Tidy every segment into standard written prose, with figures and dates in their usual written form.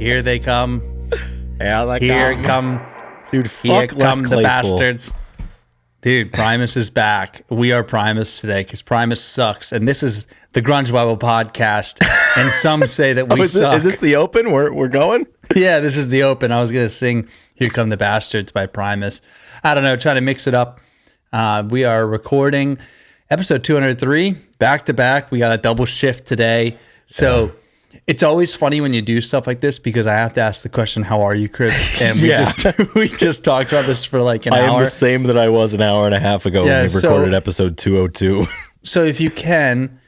here they come. Yeah, like Here come, dude. here Fuck Les come the Claypool. bastards. Dude, Primus is back. We are Primus today because Primus sucks. And this is the Grunge Bible podcast. And some say that we suck. Is this the open? We're going? Yeah, this is the open. I was going to sing Here Come the Bastards by Primus. I don't know, trying to mix it up. We are recording episode 203 back to back. We got a double shift today. So it's always funny when you do stuff like this because I have to ask the question, how are you, Chris? And we just talked about this for like an hour. I am the same that I was an hour and a half ago when we recorded episode 202. So if you can,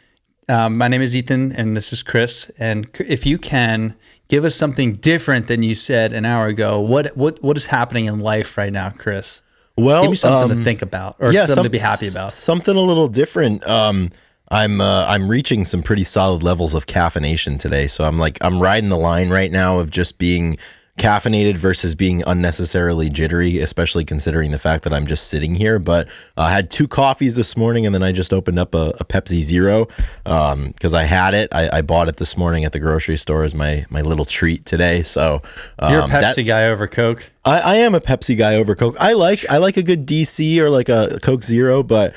my name is Ethan and this is Chris. And if you can, give us something different than you said an hour ago. What is happening in life right now, Chris? Well, give me something to think about or something to be happy about. Something a little different. I'm reaching some pretty solid levels of caffeination today. So I'm riding the line right now of just being caffeinated versus being unnecessarily jittery, especially considering the fact that I'm just sitting here. But I had 2 coffees this morning and then I just opened up a Pepsi Zero because I had it. I bought it this morning at the grocery store as my little treat today. So you're a Pepsi guy over Coke? I am a Pepsi guy over Coke. I like a good DC or like a Coke Zero, but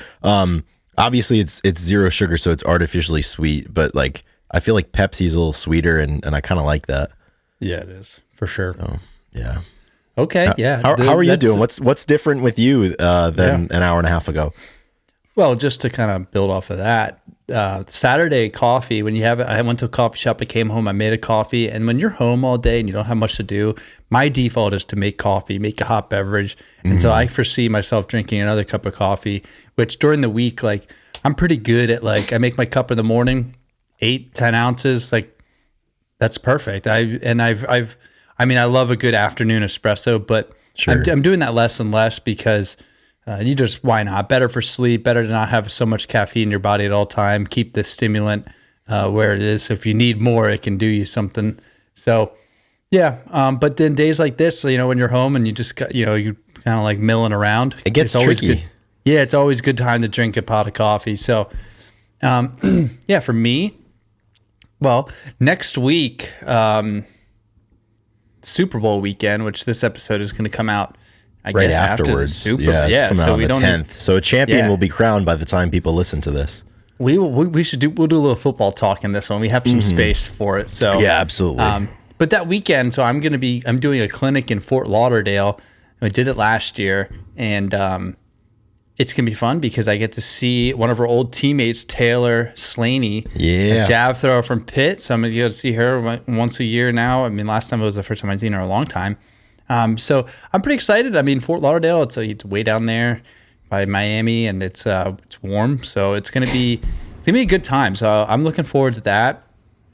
obviously it's zero sugar, so it's artificially sweet. But like I feel like Pepsi's a little sweeter, and I kind of like that. Yeah, it is for sure. So, yeah. Okay. Yeah. How are you doing? What's different with you than an hour and a half ago? Well, just to kind of build off of that, Saturday coffee, I went to a coffee shop, I came home, I made a coffee. And when you're home all day and you don't have much to do, my default is to make coffee, make a hot beverage. And so I foresee myself drinking another cup of coffee, which during the week, like I'm pretty good at I make my cup in the morning, 8-10 ounces. Like that's perfect. I love a good afternoon espresso, but sure. I'm doing that less and less because why not? Better for sleep, better to not have so much caffeine in your body at all time. Keep the stimulant where it is. So if you need more, it can do you something. So yeah. But then days like this, when you're home and you just got, you kind of like milling around. It gets tricky. Good. Yeah, it's always a good time to drink a pot of coffee. So yeah, for me, well, next week, Super Bowl weekend, which this episode is going to come out I right guess afterwards. After the Super Bowl. Yeah, it's coming out on the 10th. So a champion will be crowned by the time people listen to this. We'll do a little football talk in this one. We have some space for it. So yeah, absolutely. But that weekend, so I'm doing a clinic in Fort Lauderdale. I did it last year, and it's gonna be fun because I get to see one of our old teammates, Taylor Slaney, a jab thrower from Pitt. So I'm gonna go to see her once a year now. I mean, last time it was the first time I'd seen her in a long time. So I'm pretty excited. I mean, Fort Lauderdale, it's way down there by Miami, and it's warm, so it's gonna be a good time. So I'm looking forward to that.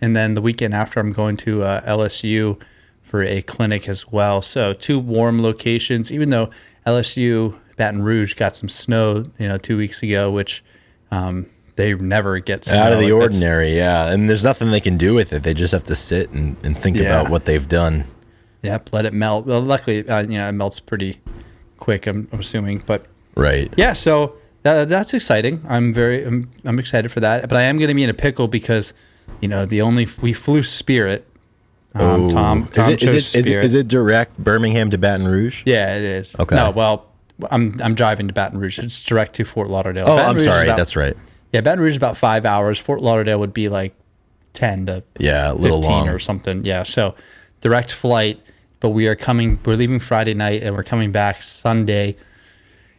And then the weekend after, I'm going to LSU for a clinic as well. So 2 warm locations, even though LSU Baton Rouge got some snow, 2 weeks ago, which they never get snow. Out of the ordinary, yeah. And there's nothing they can do with it. They just have to sit and think about what they've done. Yep, let it melt. Well, luckily, it melts pretty quick, I'm assuming. But right. Yeah, so that's exciting. I'm excited for that. But I am going to be in a pickle because, we flew Spirit. Tom chose Spirit. Is it direct Birmingham to Baton Rouge? Yeah, it is. Okay. No, well, I'm driving to Baton Rouge. It's direct to Fort Lauderdale. Oh, Baton I'm Rouge sorry. That's right. Yeah, Baton Rouge is about 5 hours. Fort Lauderdale would be like 10 to a little 15 long or something. Yeah, so direct flight. But we're leaving Friday night and we're coming back Sunday.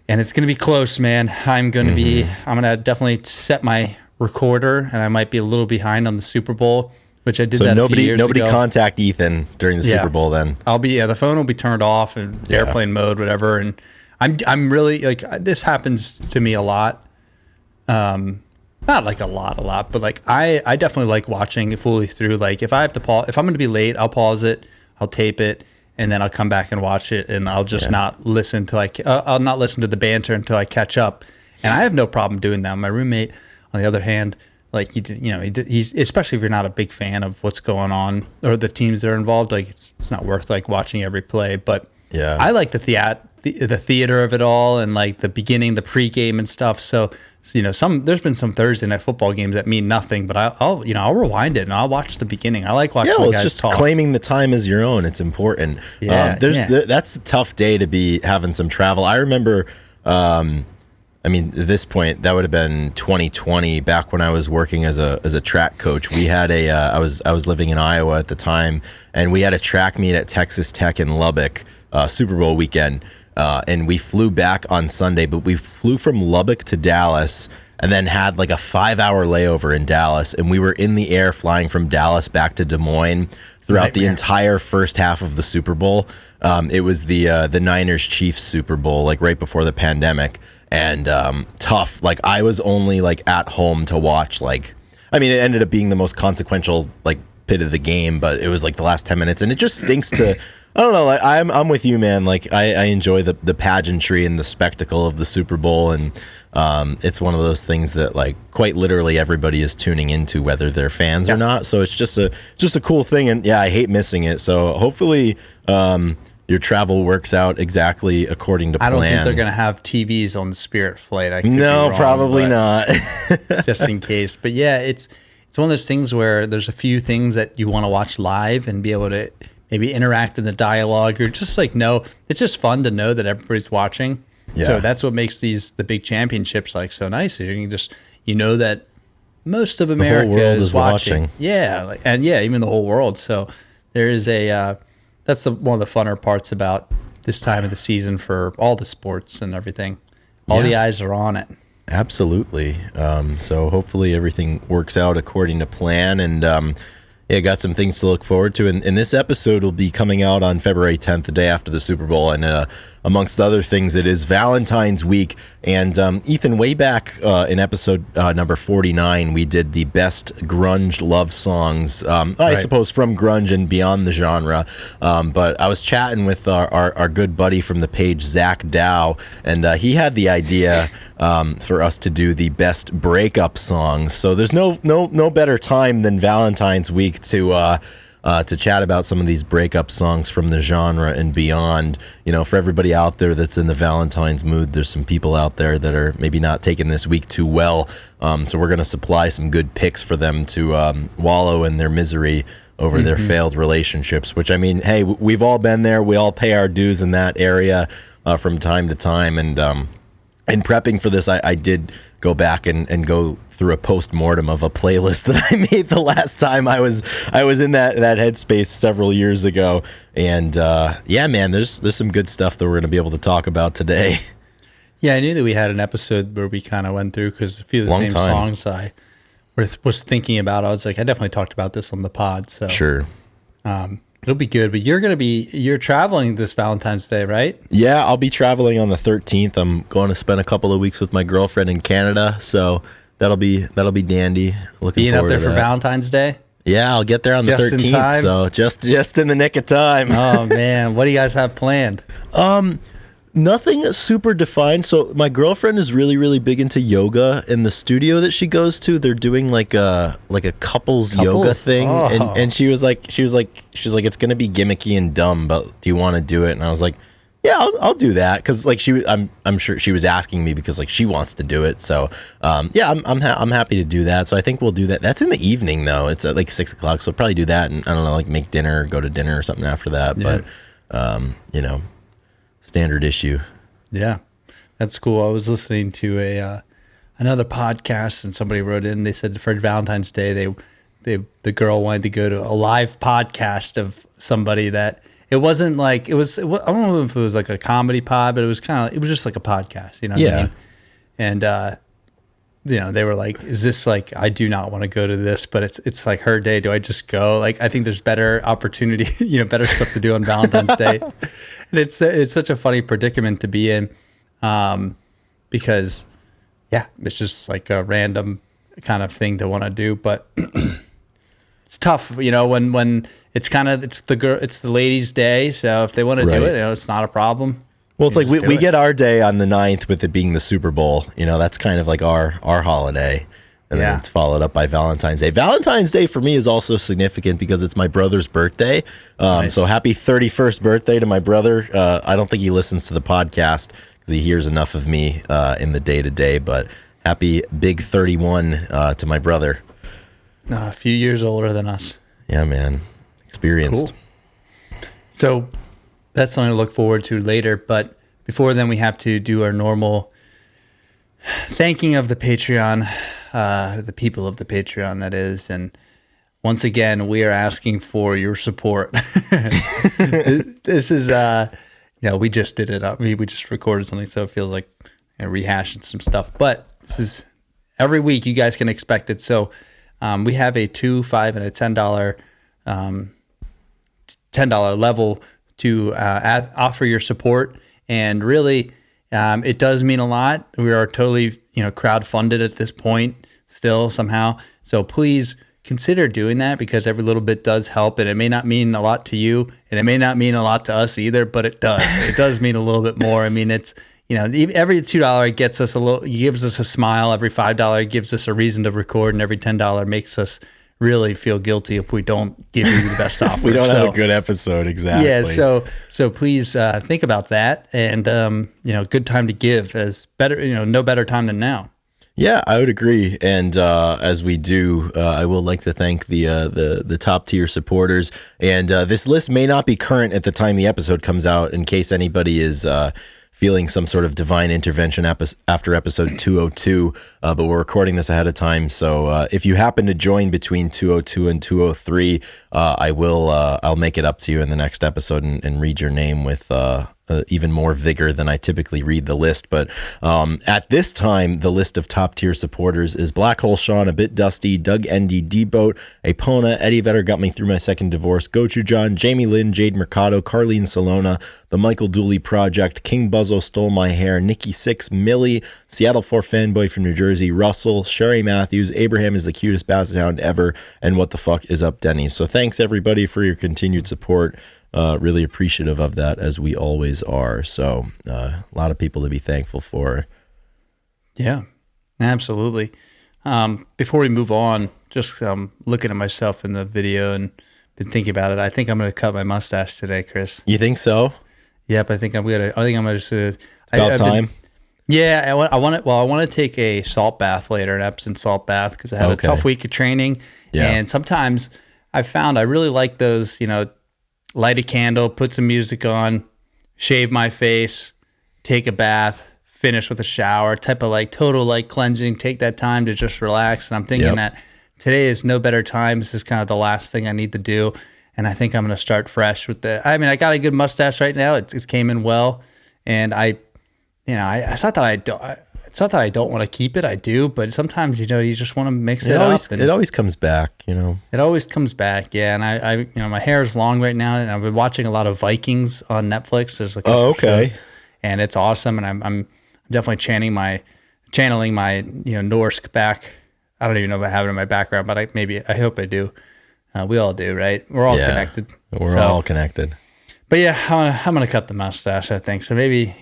And it's going to be close, man. I'm going to definitely set my recorder, and I might be a little behind on the Super Bowl, which I did that a few years ago. Nobody contact Ethan during the Super Bowl then. The phone will be turned off and airplane mode, whatever. And I'm really this happens to me a lot. Not like a lot, but like I definitely like watching it fully through. Like if I have to pause, if I'm going to be late, I'll pause it, I'll tape it, and then I'll come back and watch it, and I'll just not listen to I'll not listen to the banter until I catch up. And I have no problem doing that. My roommate, on the other hand, he's especially if you're not a big fan of what's going on or the teams that are involved, it's not worth watching every play. But I like the theater of it all, and the beginning, the pregame and stuff. So there's been some Thursday night football games that mean nothing, but I'll rewind it and I'll watch the beginning. I like watching the guys just talk. Claiming the time as your own. It's important. That's a tough day to be having some travel. I remember, at this point, that would have been 2020, back when I was working as a track coach. We had I was living in Iowa at the time, and we had a track meet at Texas Tech in Lubbock, Super Bowl weekend. And we flew back on Sunday, but we flew from Lubbock to Dallas and then had like a 5-hour layover in Dallas. And we were in the air flying from Dallas back to Des Moines throughout the entire first half of the Super Bowl. It was the Niners Chiefs Super Bowl, like right before the pandemic. And tough. Like, I was only like at home to watch, it ended up being the most consequential like bit of the game, but it was like the last 10 minutes. And it just stinks to... I don't know. Like, I'm with you, man. Like, I enjoy the pageantry and the spectacle of the Super Bowl, and it's one of those things that, like, quite literally everybody is tuning into, whether they're fans or not. So it's just a cool thing, and yeah, I hate missing it. So hopefully your travel works out exactly according to plan. I don't think they're gonna have TVs on the Spirit flight. I could be wrong, probably not. Just in case. But yeah, it's one of those things where there's a few things that you want to watch live and be able to maybe interact in the dialogue, or just it's just fun to know that everybody's watching. Yeah. So that's what makes the big championships like so nice. You can that most of America is watching. Yeah. Even the whole world. So there is that's one of the funner parts about this time of the season for all the sports and everything. All the eyes are on it. Absolutely. So hopefully everything works out according to plan, and got some things to look forward to. And this episode will be coming out on February 10th, the day after the Super Bowl. And amongst other things, it is Valentine's week. And Ethan, way back in episode number 49, we did the best grunge love songs, I suppose, from grunge and beyond the genre. But I was chatting with our good buddy from the page, Zach Dow, and he had the idea for us to do the best breakup songs. So there's no better time than Valentine's week to chat about some of these breakup songs from the genre and beyond. For everybody out there that's in the Valentine's mood, there's some people out there that are maybe not taking this week too well. So we're going to supply some good picks for them to wallow in their misery over their failed relationships, which, hey, we've all been there. We all pay our dues in that area from time to time. And in prepping for this, I did go back and go through a post-mortem of a playlist that I made the last time I was in that headspace several years ago. And man, there's some good stuff that we're going to be able to talk about today. Yeah, I knew that we had an episode where we kind of went through, because a few of the same songs I was thinking about. I was like, I definitely talked about this on the pod. So sure. It'll be good, but you're traveling this Valentine's Day, right? Yeah, I'll be traveling on the 13th. I'm going to spend a couple of weeks with my girlfriend in Canada, so that'll be dandy. Looking being forward up there to for that. Valentine's Day. Yeah, I'll get there on the 13th, so just in the nick of time. Oh man, what do you guys have planned? Nothing super defined. So my girlfriend is really, really big into yoga. In the studio that she goes to, they're doing like a couples yoga thing. Oh. And she was like, it's gonna be gimmicky and dumb, but do you want to do it? And I was like, yeah, I'll do that, because like I'm sure she was asking me because like she wants to do it. So I'm happy to do that. So I think we'll do that. That's in the evening though. It's at like 6:00, so I'll probably do that, and I don't know, like make dinner, go to dinner or something after that. Yeah. But standard issue. Yeah, that's cool. I was listening to another podcast, and somebody wrote in. They said for Valentine's Day, the girl wanted to go to a live podcast of somebody that it wasn't like it was. I don't know if it was like a comedy pod, but it was just like a podcast. What I mean? And they were like, "Is this like? I do not want to go to this, but it's like her day. Do I just go? Like, I think there's better opportunity, better stuff to do on Valentine's Day." And it's such a funny predicament to be in, because it's just like a random kind of thing to want to do, but it's tough, when it's the ladies' day. So if they want to do it, it's not a problem. Well, it's like we get our day on the 9th with it being the Super Bowl. That's kind of like our holiday. And then it's followed up by Valentine's Day. Valentine's Day for me is also significant because it's my brother's birthday. Nice. So happy 31st birthday to my brother. I don't think he listens to the podcast because he hears enough of me in the day-to-day. But Happy big 31 to my brother. A few years older than us. Yeah, man. Experienced. Cool. So that's something to look forward to later. But before then, we have to do our normal thanking of the Patreon, the people of the Patreon, that is. And once again, we are asking for your support. This is, we just did it. We just recorded something, so it feels like rehashing some stuff. But this is every week. You guys can expect it. So we have a $2, $5, and a $10 level to offer your support, and really, it does mean a lot. We are totally, crowdfunded at this point still somehow. So please consider doing that, because every little bit does help, and it may not mean a lot to you, and it may not mean a lot to us either, but it does. It does mean a little bit more. I mean, it's, every $2 gets us gives us a smile. Every $5 gives us a reason to record, and every $10 makes us really feel guilty if we don't give you the best offer. We don't have a good episode, exactly. Yeah, so please think about that, and good time to give, as better, no better time than now. Yeah, I would agree. And as we do, I will like to thank the top tier supporters. And this list may not be current at the time the episode comes out, in case anybody is feeling some sort of divine intervention after episode 202, but we're recording this ahead of time. So if you happen to join between 202 and 203, I'll make it up to you in the next episode and read your name with even more vigor than I typically read the list. But at this time, the list of top tier supporters is Black Hole Sean, A Bit Dusty, Doug Endy, D-Boat, Apona, Eddie Vedder Got Me Through My Second Divorce, Gochu John, Jamie Lynn, Jade Mercado, Carlene Salona, The Michael Dooley Project, King Buzzo Stole My Hair, Nikki Six, Millie, Seattle 4 Fanboy from New Jersey, Russell, Sherry Matthews, Abraham is the cutest basset hound ever, and What the Fuck is Up, Denny. So thanks everybody for your continued support. Really appreciative of that, as we always are. So a lot of people to be thankful for. Yeah, absolutely. Before we move on, just looking at myself in the video and been thinking about it. I think I'm going to cut my mustache today, Chris. You think so? Yep, I think I'm just. It's about time. Yeah, I want to take a salt bath later, an Epsom salt bath, because I had a tough week of training. Yeah. And sometimes I found I really like those, light a candle, put some music on, shave my face, take a bath, finish with a shower, type of total cleansing, take that time to just relax. And I'm thinking that today is no better time. This is kind of the last thing I need to do. And I think I'm going to start fresh with I got a good mustache right now. It came in well. And it's not that I don't want to keep it. I do, but sometimes, you just want to mix it up. It always comes back, It always comes back, yeah. And I my hair is long right now, and I've been watching a lot of Vikings on Netflix. There's a couple shows, and it's awesome. And I'm definitely channeling my Norse back. I don't even know if I have it in my background, but I hope I do. We all do, right? We're all connected. We're all connected. But yeah, I'm gonna cut the mustache, I think. So maybe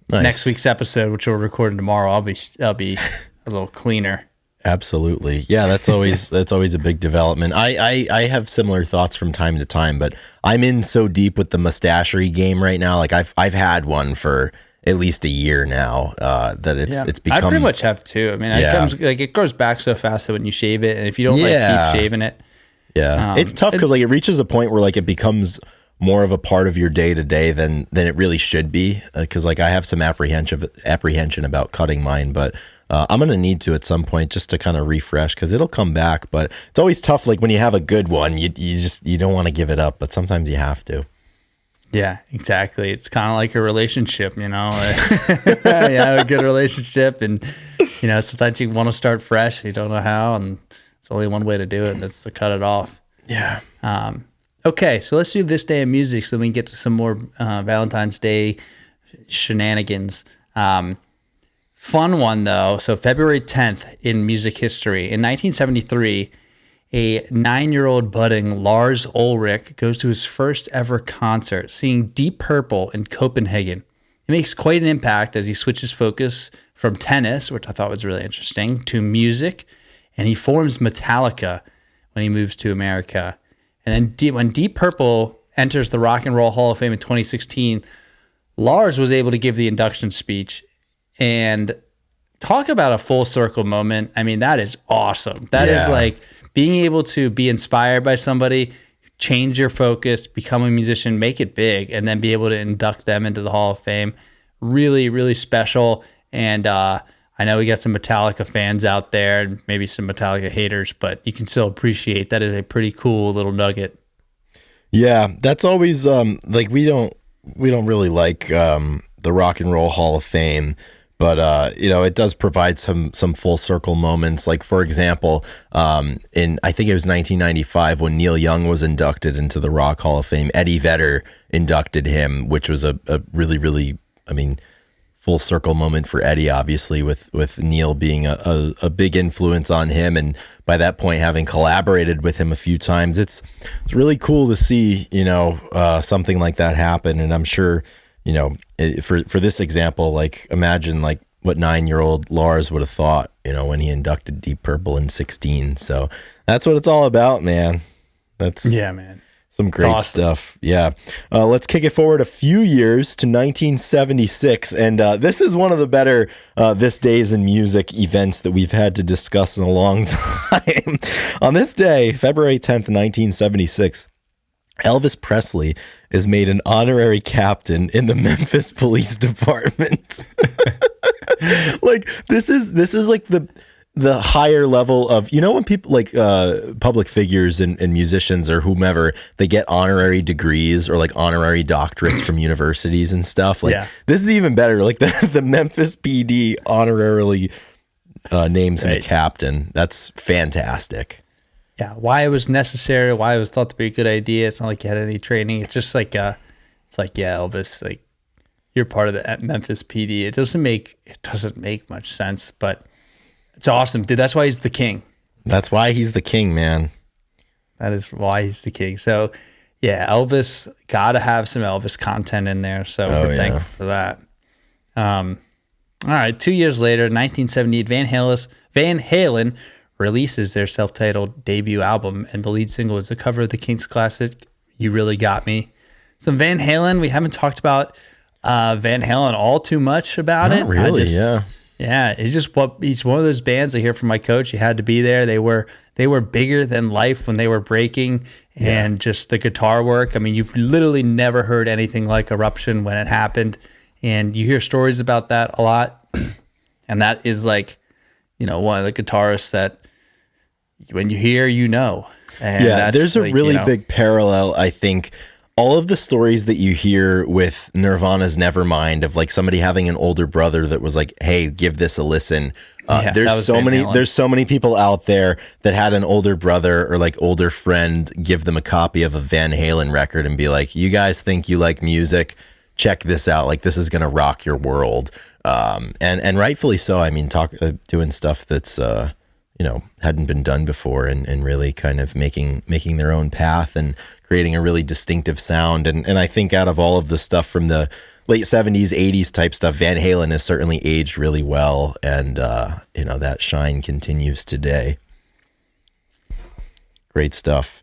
Nice. Next week's episode, which we're recording tomorrow, I'll be a little cleaner. Absolutely. Yeah, that's always a big development. I have similar thoughts from time to time, but I'm in so deep with the mustachery game right now. Like I've had one for at least a year now, that it's become. I pretty much have too. I mean, it grows back so fast that when you shave it, and if you don't keep shaving it, it's tough because it reaches a point where it becomes more of a part of your day to day than it really should be. Because I have some apprehension about cutting mine, but I'm gonna need to at some point just to kind of refresh, because it'll come back. But it's always tough. When you have a good one, you don't want to give it up, but sometimes you have to. Yeah, exactly. It's kind of like a relationship, a good relationship, and sometimes you want to start fresh, you don't know how, and it's only one way to do it, and that's to cut it off. Yeah. Okay, so let's do this day in music so we can get to some more Valentine's Day shenanigans. Fun one, though. So February 10th in music history. In 1973, a 9-year-old budding Lars Ulrich goes to his first ever concert, seeing Deep Purple in Copenhagen. He makes quite an impact as he switches focus from tennis, which I thought was really interesting, to music, and he forms Metallica when he moves to America. And then when Deep Purple enters the Rock and Roll Hall of Fame in 2016, Lars was able to give the induction speech, and talk about a full circle moment. I mean, that is awesome. That is Yeah. like being able to be inspired by somebody, change your focus, become a musician, make it big, and then be able to induct them into the Hall of Fame. Really, really special. And I know we got some Metallica fans out there and maybe some Metallica haters, but you can still appreciate that is a pretty cool little nugget. Yeah, that's always like we don't really like the Rock and Roll Hall of Fame, but you know, it does provide some full circle moments. Like for example, in I think it was 1995 when Neil Young was inducted into the Rock Hall of Fame, Eddie Vedder inducted him, which was a really really, I mean, full circle moment for Eddie, obviously, with Neil being a big influence on him, and by that point having collaborated with him a few times. It's really cool to see, you know, something like that happen. And I'm sure, you know, for this example, like imagine like what 9-year-old Lars would have thought, you know, when he inducted Deep Purple in 16. So that's what it's all about, man. That's Yeah, man. some great awesome stuff. Yeah. Let's kick it forward a few years to 1976. And this is one of the better This Days in Music events that we've had to discuss in a long time. On this day, February 10th, 1976, Elvis Presley is made an honorary captain in the Memphis Police Department. Like this is like the higher level of, you know, when people like public figures and musicians or whomever, they get honorary degrees or like honorary doctorates from universities and stuff. Like this is even better. Like the Memphis PD honorarily names him a captain. That's fantastic. Yeah, why it was necessary, why it was thought to be a good idea. It's not like you had any training. It's just like it's like, yeah, Elvis, like you're part of the Memphis PD. It doesn't make much sense, but it's awesome, dude. That's why he's the king. That's why he's the king, man. That is why he's the king. So, yeah, Elvis, gotta have some Elvis content in there. So we're thankful for that. All right, 2 years later, 1978, Van Halen releases their self-titled debut album, and the lead single is a cover of the Kinks classic "You Really Got Me." Some Van Halen. We haven't talked about Van Halen all too much about it. Not really, yeah. Yeah, he's one of those bands I hear from my coach. You had to be there. They were bigger than life when they were breaking, and just the guitar work. I mean, you've literally never heard anything like Eruption when it happened, and you hear stories about that a lot. And that is like, you know, one of the guitarists that when you hear, you know. And yeah, there's a like, really you know, big parallel, I think. All of the stories that you hear with Nirvana's Nevermind of like somebody having an older brother that was like, "Hey, give this a listen." There's so many people out there that had an older brother or like older friend give them a copy of a Van Halen record and be like, "You guys think you like music? Check this out. Like this is gonna rock your world." And rightfully so. I mean, doing stuff that's you know, hadn't been done before, and really kind of making their own path and creating a really distinctive sound. And I think out of all of the stuff from the late 70s, 80s type stuff, Van Halen has certainly aged really well. And, you know, that shine continues today. Great stuff.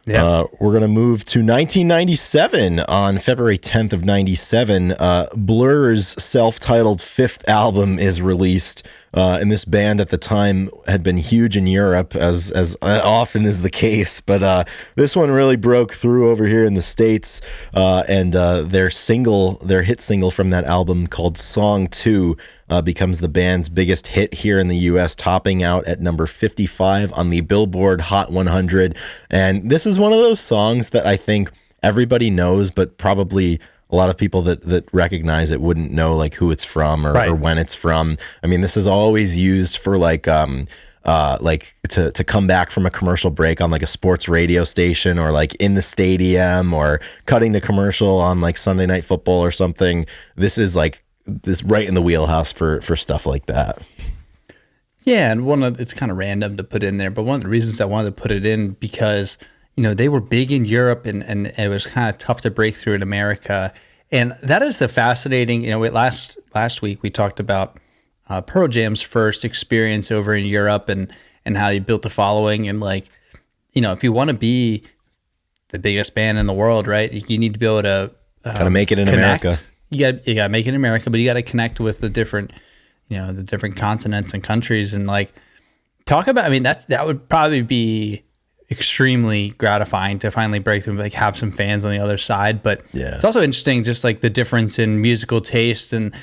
Yeah. We're going to move to 1997. On February 10th of 97, Blur's self-titled fifth album is released. And this band at the time had been huge in Europe, as often is the case. But this one really broke through over here in the States. And their hit single from that album called Song 2 becomes the band's biggest hit here in the U.S., topping out at number 55 on the Billboard Hot 100. And this is one of those songs that I think everybody knows, but probably a lot of people that recognize it wouldn't know like who it's from or when it's from. I mean, this is always used for like to come back from a commercial break on like a sports radio station, or like in the stadium, or cutting to commercial on like Sunday Night Football or something. This is like this right in the wheelhouse for stuff like that. Yeah, and it's kind of random to put in there, but one of the reasons I wanted to put it in because, you know, they were big in Europe and it was kind of tough to break through in America. And that is a fascinating, you know, last week we talked about Pearl Jam's first experience over in Europe and how he built a following. And like, you know, if you want to be the biggest band in the world, right, you need to be able to kind of make it in connect. America. You got to make it in America, but you got to connect with the different, the different continents and countries, and like talk about. I mean, that would probably be extremely gratifying to finally break through and like have some fans on the other side. But it's also interesting, just like the difference in musical taste, and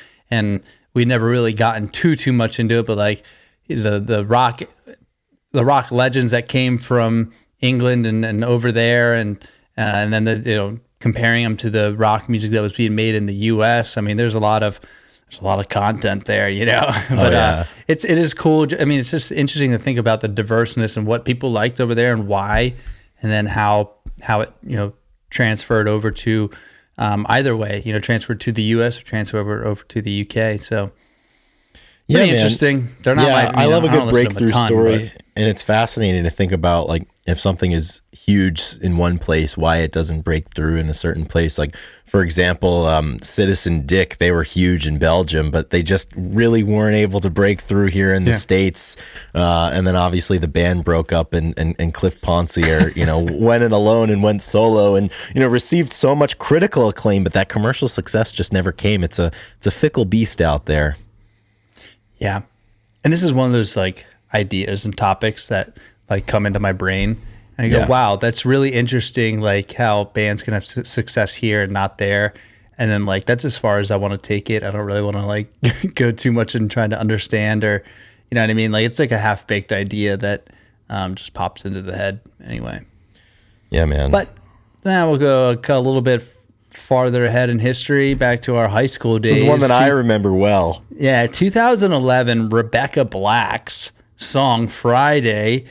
we never really gotten too much into it, but like the rock legends that came from England and over there, and then comparing them to the rock music that was being made in the U.S. I mean, there's a lot of content there, but it is cool. I mean, it's just interesting to think about the diverseness and what people liked over there and why, and then how it transferred over to either way, transferred to the U.S. or transferred over to the U.K. So pretty interesting. They're not I love a good breakthrough story, and it's fascinating to think about like if something is huge in one place, why it doesn't break through in a certain place. Like for example, Citizen Dick, they were huge in Belgium, but they just really weren't able to break through here in the States. And then obviously the band broke up, and Cliff Ponsier, went it alone and went solo, and received so much critical acclaim, but that commercial success just never came. It's a fickle beast out there. Yeah. And this is one of those like ideas and topics that like come into my brain, and I go, wow, that's really interesting. Like how bands can have success here and not there. And then like, that's as far as I want to take it. I don't really want to like go too much in trying to understand, or, you know what I mean? Like it's like a half baked idea that just pops into the head anyway. Yeah, man. But now we'll go a little bit farther ahead in history, back to our high school days. This is one that I remember well. Yeah, 2011, Rebecca Black's song Friday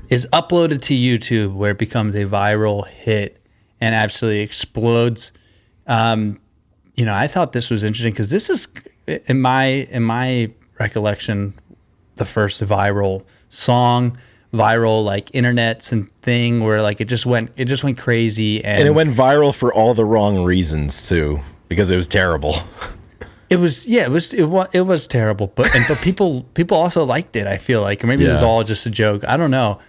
is uploaded to YouTube, where it becomes a viral hit and absolutely explodes. I thought this was interesting because this is, in my recollection, the first viral song, viral like internets and thing where like it just went crazy, and it went viral for all the wrong reasons too, because it was terrible. It was terrible, but people also liked it. I feel like, or maybe it was all just a joke. I don't know.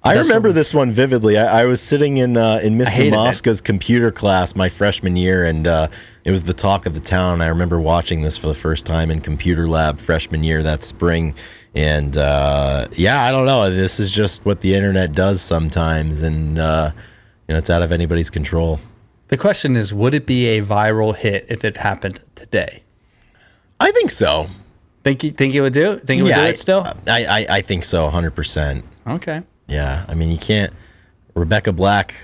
I remember this one vividly. I was sitting in Mr. Mosca's computer class my freshman year, and it was the talk of the town. I remember watching this for the first time in computer lab freshman year that spring. And I don't know. This is just what the internet does sometimes, and it's out of anybody's control. The question is, would it be a viral hit if it happened today? I think so. Think it would do? Think it would do it still? I think so, 100%. Okay. Yeah, I mean, you can't. Rebecca Black,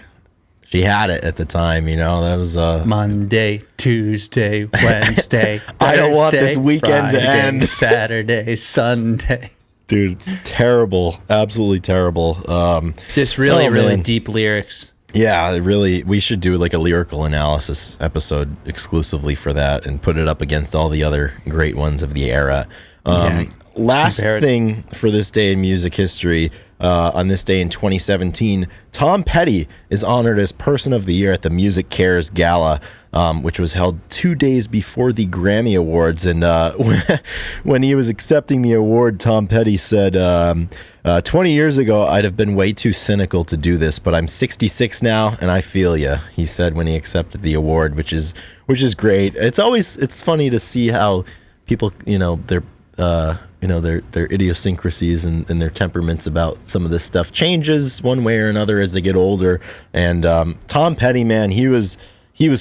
she had it at the time, that was Monday, Tuesday, Wednesday, I don't want this weekend Friday, to end. Saturday, Sunday. Dude, it's terrible. Absolutely terrible. Just really deep lyrics. Yeah, we should do like a lyrical analysis episode exclusively for that and put it up against all the other great ones of the era. Last thing for this day in music history, on this day in 2017, Tom Petty is honored as Person of the Year at the Music Cares Gala, which was held 2 days before the Grammy Awards. And when he was accepting the award, Tom Petty said, 20 years ago, I'd have been way too cynical to do this, but I'm 66 now, and I feel ya, he said when he accepted the award, which is great. It's funny to see how people, their idiosyncrasies and their temperaments about some of this stuff changes one way or another as they get older. And Tom Petty, man, he was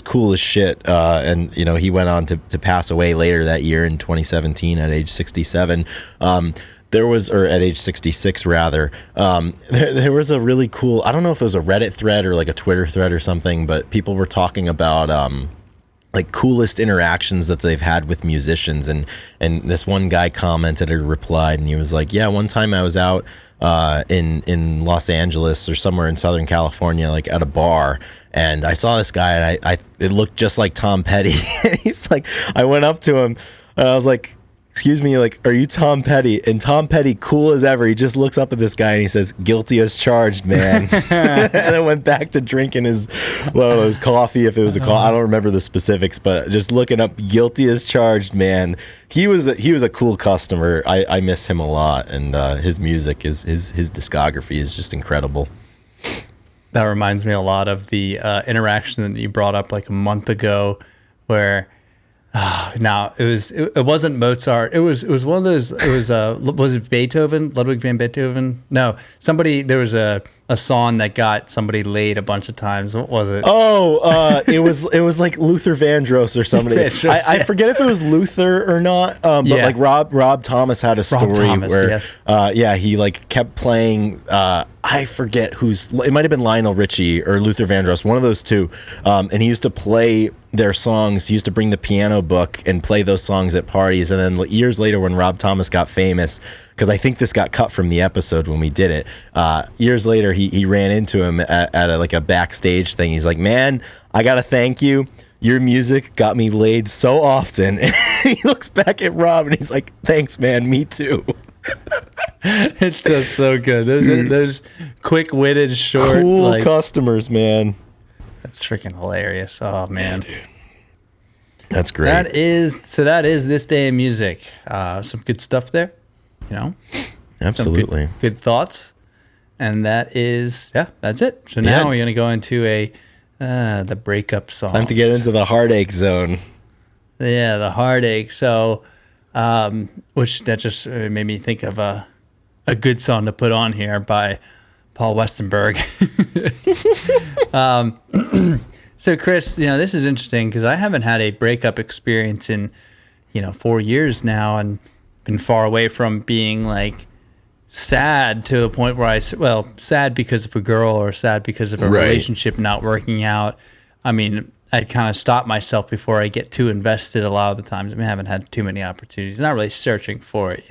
cool as shit. And he went on to pass away later that year in 2017 at age 67. Or at age 66 rather. There was a really cool, I don't know if it was a Reddit thread or like a Twitter thread or something, but people were talking about like coolest interactions that they've had with musicians, and this one guy commented or replied, and he was like, yeah, one time I was out in Los Angeles or somewhere in Southern California, like at a bar, and I saw this guy, and it looked just like Tom Petty. And he's like, I went up to him and I was like, excuse me, like, are you Tom Petty? And Tom Petty, cool as ever, he just looks up at this guy and he says, guilty as charged, man. And then went back to drinking his coffee, if it was a coffee. I don't remember the specifics, but just looking up guilty as charged, man. He was a cool customer. I miss him a lot, and his music, his discography is just incredible. That reminds me a lot of the interaction that you brought up like a month ago, where No, it wasn't Mozart. It was one of those. Was it Beethoven? Ludwig van Beethoven? No, somebody. There was a song that got somebody laid a bunch of times. What was it? Oh, it was like Luther Vandross or somebody. Vandross, I forget if it was Luther or not. But Yeah. like Rob Thomas had a story Thomas, where yes. he like kept playing. I forget it might have been Lionel Richie or Luther Vandross, one of those two. And he used to play their songs. He used to bring the piano book and play those songs at parties. And then years later, when Rob Thomas got famous, because I think this got cut from the episode when we did it. Years later, he ran into him at a backstage thing. He's like, "Man, I gotta thank you. Your music got me laid so often." And he looks back at Rob and he's like, "Thanks, man. Me too." It's just so good. Those quick-witted, short, Cool customers, man. That's freaking hilarious. Oh man, dude. That's great. That is this day in music. Some good stuff there. Absolutely. Good thoughts. And that's it. So now we're going to go into the breakup song. Time to get into the heartache zone. Yeah, the heartache. So, which that just made me think of a good song to put on here by Paul Westenberg. So Chris, this is interesting because I haven't had a breakup experience in, 4 years now, and been far away from being like sad to a point where sad because of a girl or sad because of a relationship not working out. I mean, I'd kind of stop myself before I get too invested a lot of the times. I mean, I haven't had too many opportunities. Not really searching for it,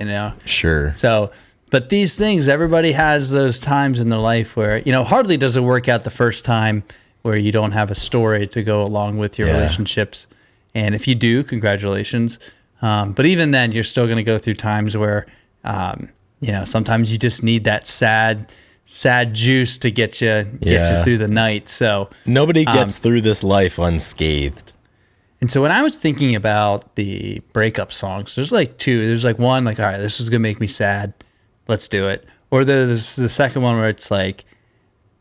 Sure. So, but these things, everybody has those times in their life where, hardly does it work out the first time where you don't have a story to go along with your relationships. And if you do, congratulations. But even then, you're still going to go through times where, sometimes you just need that sad juice to get you through the night. So nobody gets through this life unscathed. And so when I was thinking about the breakup songs, there's like two. There's like one, like, all right, this is going to make me sad. Let's do it. Or there's the second one where it's like,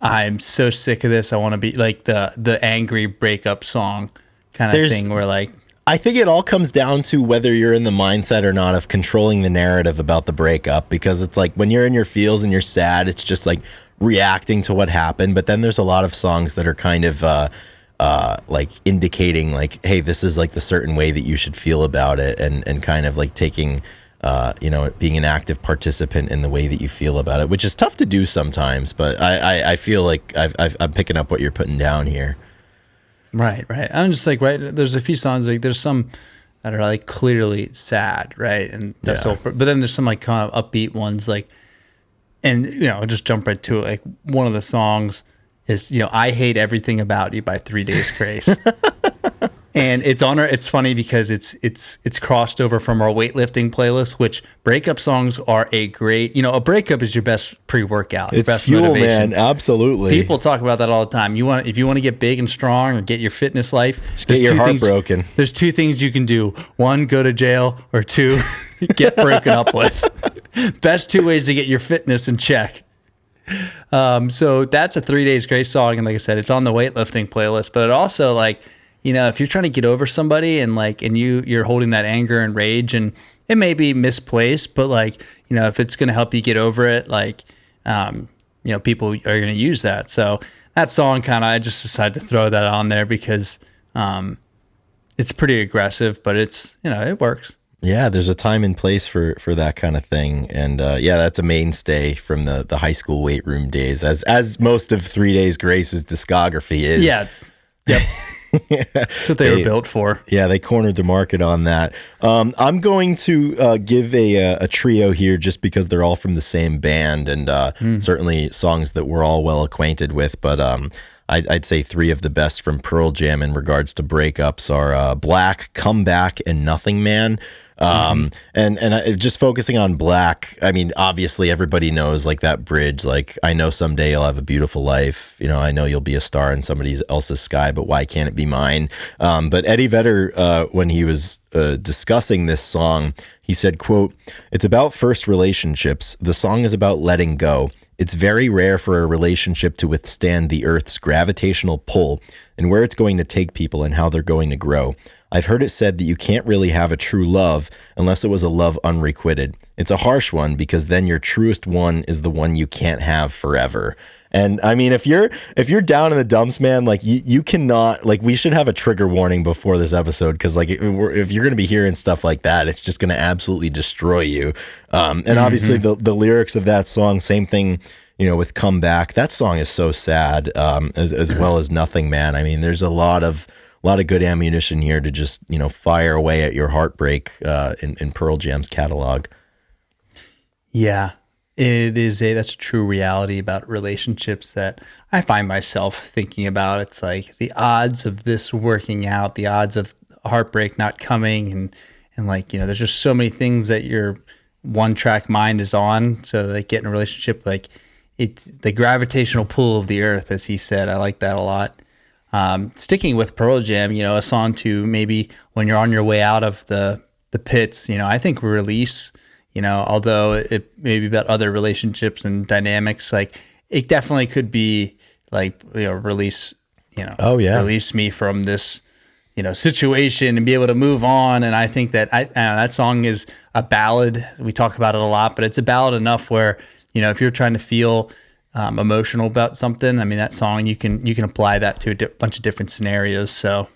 I'm so sick of this. I want to be like the angry breakup song kind of thing where like, I think it all comes down to whether you're in the mindset or not of controlling the narrative about the breakup, because it's like when you're in your feels and you're sad, it's just like reacting to what happened. But then there's a lot of songs that are kind of like indicating like, hey, this is like the certain way that you should feel about it, and kind of like taking, being an active participant in the way that you feel about it, which is tough to do sometimes. But I feel like I'm picking up what you're putting down here. Right. I'm just like, there's a few songs, like there's some that are like clearly sad, right? And that's all. But then there's some like kind of upbeat ones, like, and I'll just jump right to it. Like one of the songs is, I Hate Everything About You by 3 Days Grace. And it's funny because it's crossed over from our weightlifting playlist, which breakup songs are a great, a breakup is your best pre-workout. It's best fuel, motivation. man. Absolutely. People talk about that all the time. If you want to get big and strong or get your fitness life, just get your heart broken. There's two things you can do. One, go to jail, or two, get broken up with. Best two ways to get your fitness in check. So that's a 3 Days Grace song. And like I said, it's on the weightlifting playlist, but it also like, if you're trying to get over somebody and you're holding that anger and rage, and it may be misplaced, but like, if it's going to help you get over it, like, people are going to use that. So that song I just decided to throw that on there because, it's pretty aggressive, but it's, it works. Yeah, there's a time and place for that kind of thing. And that's a mainstay from the high school weight room days, as most of 3 Days Grace's discography is. Yeah. Yep. That's what they were built for. Yeah, they cornered the market on that. I'm going to give a trio here just because they're all from the same band, and certainly songs that we're all well acquainted with. But I'd say three of the best from Pearl Jam in regards to breakups are Black, Come Back, and Nothing Man. And just focusing on Black, I mean, obviously everybody knows like that bridge, like, I know someday you'll have a beautiful life. I know you'll be a star in somebody else's sky, but why can't it be mine? But Eddie Vedder, when he was discussing this song, he said, quote, "It's about first relationships. The song is about letting go. It's very rare for a relationship to withstand the Earth's gravitational pull and where it's going to take people and how they're going to grow. I've heard it said that you can't really have a true love unless it was a love unrequited. It's a harsh one because then your truest one is the one you can't have forever. And I mean, if you're down in the dumps, man, like you cannot, like, we should have a trigger warning before this episode, because like if you're going to be hearing stuff like that, it's just going to absolutely destroy you. And obviously the lyrics of that song, same thing, with Come Back. That song is so sad, as well as Nothing Man. I mean, there's a lot of good ammunition here to just fire away at your heartbreak in Pearl Jam's catalog. Yeah. That's a true reality about relationships that I find myself thinking about. It's like the odds of this working out, the odds of heartbreak not coming, and like, there's just so many things that your one track mind is on. So like getting a relationship, like it's the gravitational pull of the earth, as he said. I like that a lot. Sticking with Pearl Jam, a song to maybe when you're on your way out of the pits, I think Release, although it may be about other relationships and dynamics, like it definitely could be like, release, release me from this, situation and be able to move on. And I think that that song is a ballad. We talk about it a lot, but it's a ballad enough where, if you're trying to feel emotional about something, I mean, that song, you can apply that to a bunch of different scenarios. So.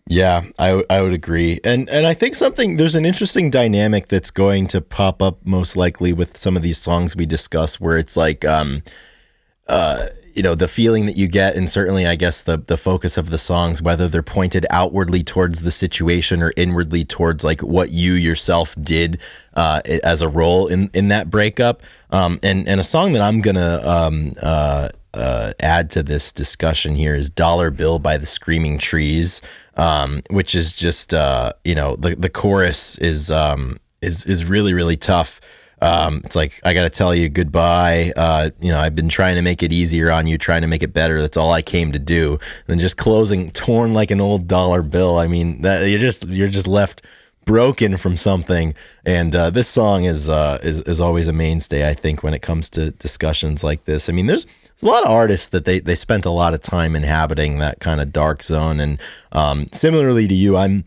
Yeah, I would agree. And I think there's an interesting dynamic that's going to pop up most likely with some of these songs we discuss, where it's like, the feeling that you get, and certainly I guess the focus of the songs, whether they're pointed outwardly towards the situation or inwardly towards like what you yourself did as a role in that breakup. And a song that I'm going to add to this discussion here is Dollar Bill by the Screaming Trees. Which is just the chorus is really, really tough. It's like, I gotta tell you goodbye. I've been trying to make it easier on you, trying to make it better. That's all I came to do. And then just closing, torn like an old dollar bill. I mean, that you're just left broken from something. And this song is always a mainstay, I think, when it comes to discussions like this. I mean, there's a lot of artists that they spent a lot of time inhabiting that kind of dark zone. And similarly to you, I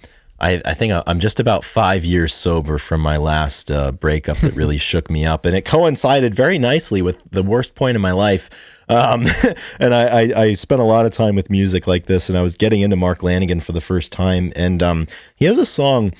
think I'm just about 5 years sober from my last breakup that really shook me up, and it coincided very nicely with the worst point in my life. And I spent a lot of time with music like this, and I was getting into Mark Lanigan for the first time, and he has a song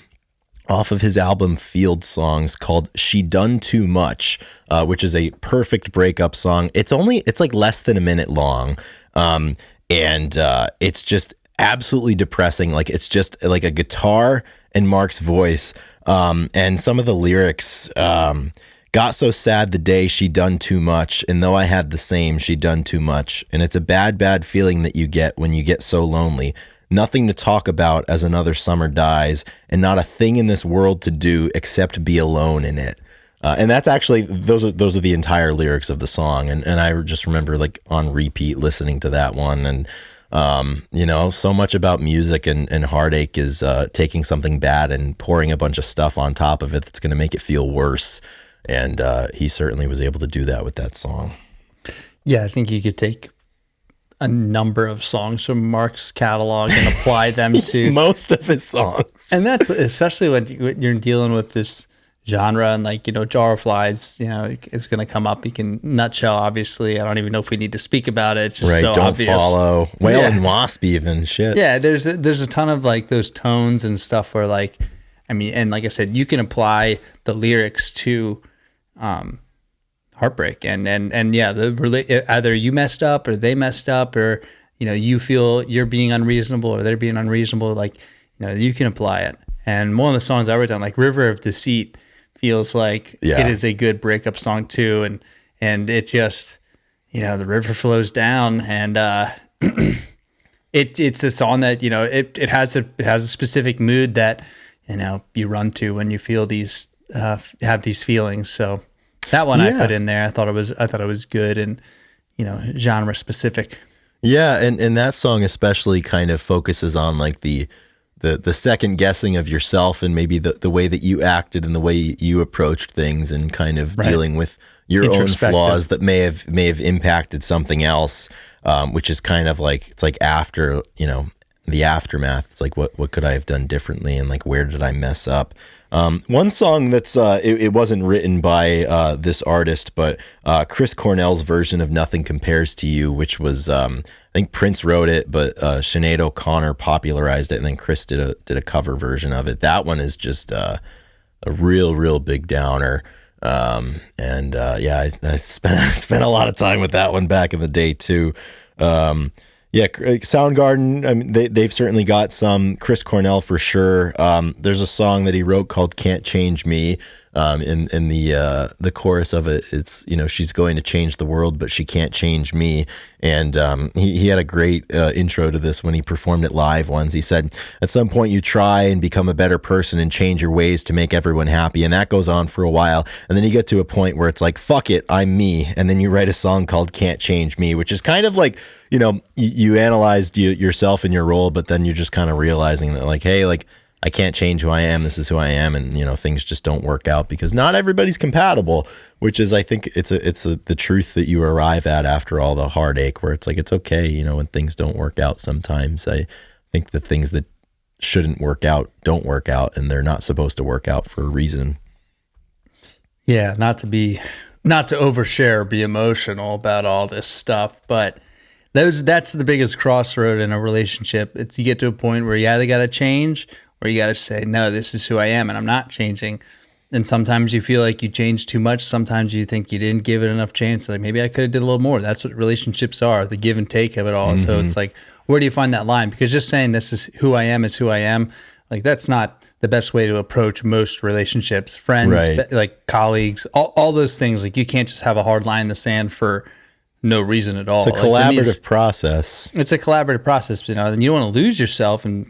off of his album Field Songs called She Done Too Much, which is a perfect breakup song. It's like less than a minute long. And it's just absolutely depressing. Like, it's just like a guitar and Mark's voice. And some of the lyrics, got so sad the day she done too much. And though I had the same, she done too much. And it's a bad, bad feeling that you get when you get so lonely. Nothing to talk about as another summer dies, and not a thing in this world to do except be alone in it. And that's actually, those are the entire lyrics of the song. And I just remember like on repeat listening to that one. And, so much about music and heartache is taking something bad and pouring a bunch of stuff on top of it that's going to make it feel worse. And he certainly was able to do that with that song. Yeah, I think you could take a number of songs from Mark's catalog and apply them to most of his songs. And that's especially when you're dealing with this genre, and like, Jar of Flies, it's going to come up. You can Nutshell, obviously. I don't even know if we need to speak about it. It's just right, so Don't obvious. Follow. Whale and Wasp even, shit. Yeah, there's a ton of like those tones and stuff where like, I mean, and like I said, you can apply the lyrics to heartbreak and yeah, either you messed up or they messed up, or you feel you're being unreasonable or they're being unreasonable, like you can apply it. And one of the songs I wrote down, like River of Deceit, feels like it is a good breakup song too, and it just the river flows down, and it's a song that it has a specific mood that you run to when you feel these have these feelings. So that one I put in there. I thought it was good and genre specific. Yeah, and that song especially kind of focuses on like the second guessing of yourself, and maybe the way that you acted and the way you approached things, and kind of dealing with your own flaws that may have impacted something else, which is kind of like, it's like after the aftermath. It's like, what could I have done differently, and like, where did I mess up? One song that's it wasn't written by this artist, but Chris Cornell's version of "Nothing Compares to You," which was I think Prince wrote it, but Sinead O'Connor popularized it, and then Chris did a cover version of it. That one is just a real big downer. I spent a lot of time with that one back in the day too. Soundgarden, I mean, they've certainly got some. Chris Cornell for sure. There's a song that he wrote called "Can't Change Me." In the chorus of it, it's, she's going to change the world, but she can't change me. And he had a great intro to this when he performed it live once. He said, "At some point you try and become a better person and change your ways to make everyone happy, and that goes on for a while, and then you get to a point where it's like, fuck it, I'm me, and then you write a song called Can't Change Me," which is kind of like, you analyzed yourself and your role, but then you're just kind of realizing that, like, hey, like, I can't change who I am. This is who I am. And, things just don't work out because not everybody's compatible, which is, I think it's the truth that you arrive at after all the heartache, where it's like, it's okay. When things don't work out, sometimes I think the things that shouldn't work out don't work out, and they're not supposed to work out for a reason. Yeah. Not to overshare or be emotional about all this stuff, but that's the biggest crossroad in a relationship. It's, you get to a point where you either got to change, or you got to say, no, this is who I am and I'm not changing. And sometimes you feel like you changed too much. Sometimes you think you didn't give it enough chance. Like, maybe I could have did a little more. That's what relationships are, the give and take of it all. Mm-hmm. So it's like, where do you find that line? Because just saying this is who I am, like, that's not the best way to approach most relationships, friends, right, like colleagues, all those things. Like, you can't just have a hard line in the sand for no reason at all. It's a collaborative process. It's a collaborative process, and you don't want to lose yourself and,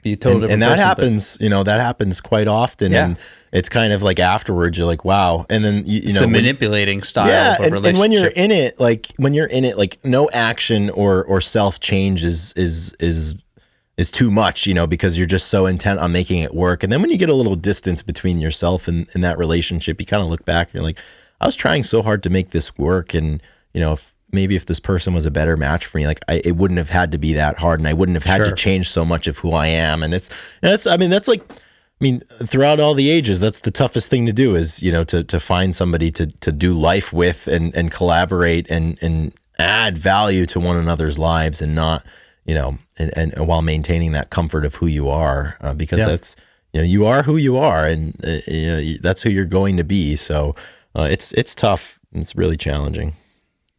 be a total different and that person, happens, that happens quite often. Yeah. And it's kind of like afterwards, you're like, wow. And then, it's a manipulating style of a relationship. And when you're in it, like no action or self change is too much, because you're just so intent on making it work. And then when you get a little distance between yourself and that relationship, you kind of look back and you're like, I was trying so hard to make this work. And, if this person was a better match for me, like it wouldn't have had to be that hard, and I wouldn't have had to change so much of who I am. And throughout all the ages, that's the toughest thing to do is, to find somebody to do life with and collaborate and add value to one another's lives, and not, and while maintaining that comfort of who you are, because that's, you are who you are, and that's who you're going to be. So it's tough. It's really challenging.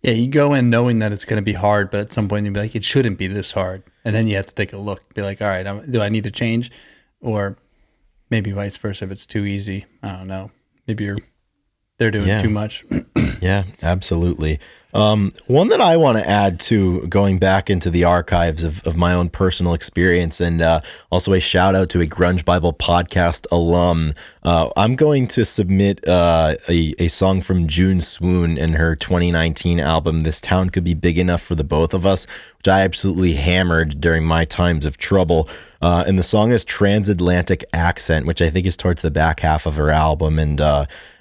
Yeah, you go in knowing that it's going to be hard, but at some point you'll be like, it shouldn't be this hard. And then you have to take a look, be like, all right, do I need to change? Or maybe vice versa, if it's too easy. I don't know. Maybe they're doing too much. Yeah, absolutely. One that I want to add to, going back into the archives of my own personal experience, and also a shout out to a Grunge Bible podcast alum. I'm going to submit a song from June Swoon in her 2019 album, "This Town Could Be Big Enough for the Both of Us," which I absolutely hammered during my times of trouble. And the song is "Transatlantic Accent," which I think is towards the back half of her album. And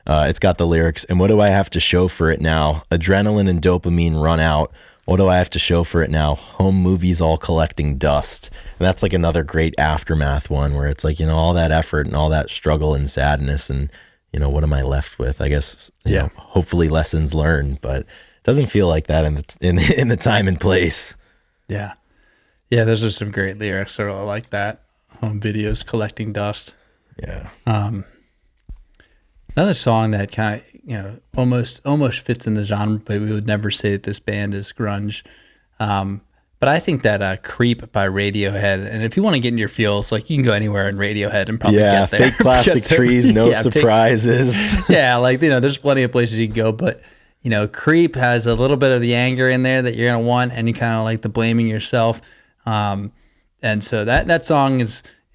it's got the lyrics, "And what do I have to show for it now? Adrenaline and dopamine run out. What do I have to show for it now? Home movies all collecting dust." And that's like another great aftermath one, where it's like, all that effort and all that struggle and sadness, and, what am I left with? I guess, hopefully lessons learned, but it doesn't feel like that in the time and place. Yeah. Yeah, those are some great lyrics. I really like that. Home videos collecting dust. Yeah. Another song that kind of, almost fits in the genre, but we would never say that this band is grunge. But I think that "Creep" by Radiohead, and if you want to get in your feels, like, you can go anywhere in Radiohead and probably get there. Fake Plastic Trees, no surprises. There's plenty of places you can go, but, "Creep" has a little bit of the anger in there that you're going to want, and you kind of like the blaming yourself. And so that song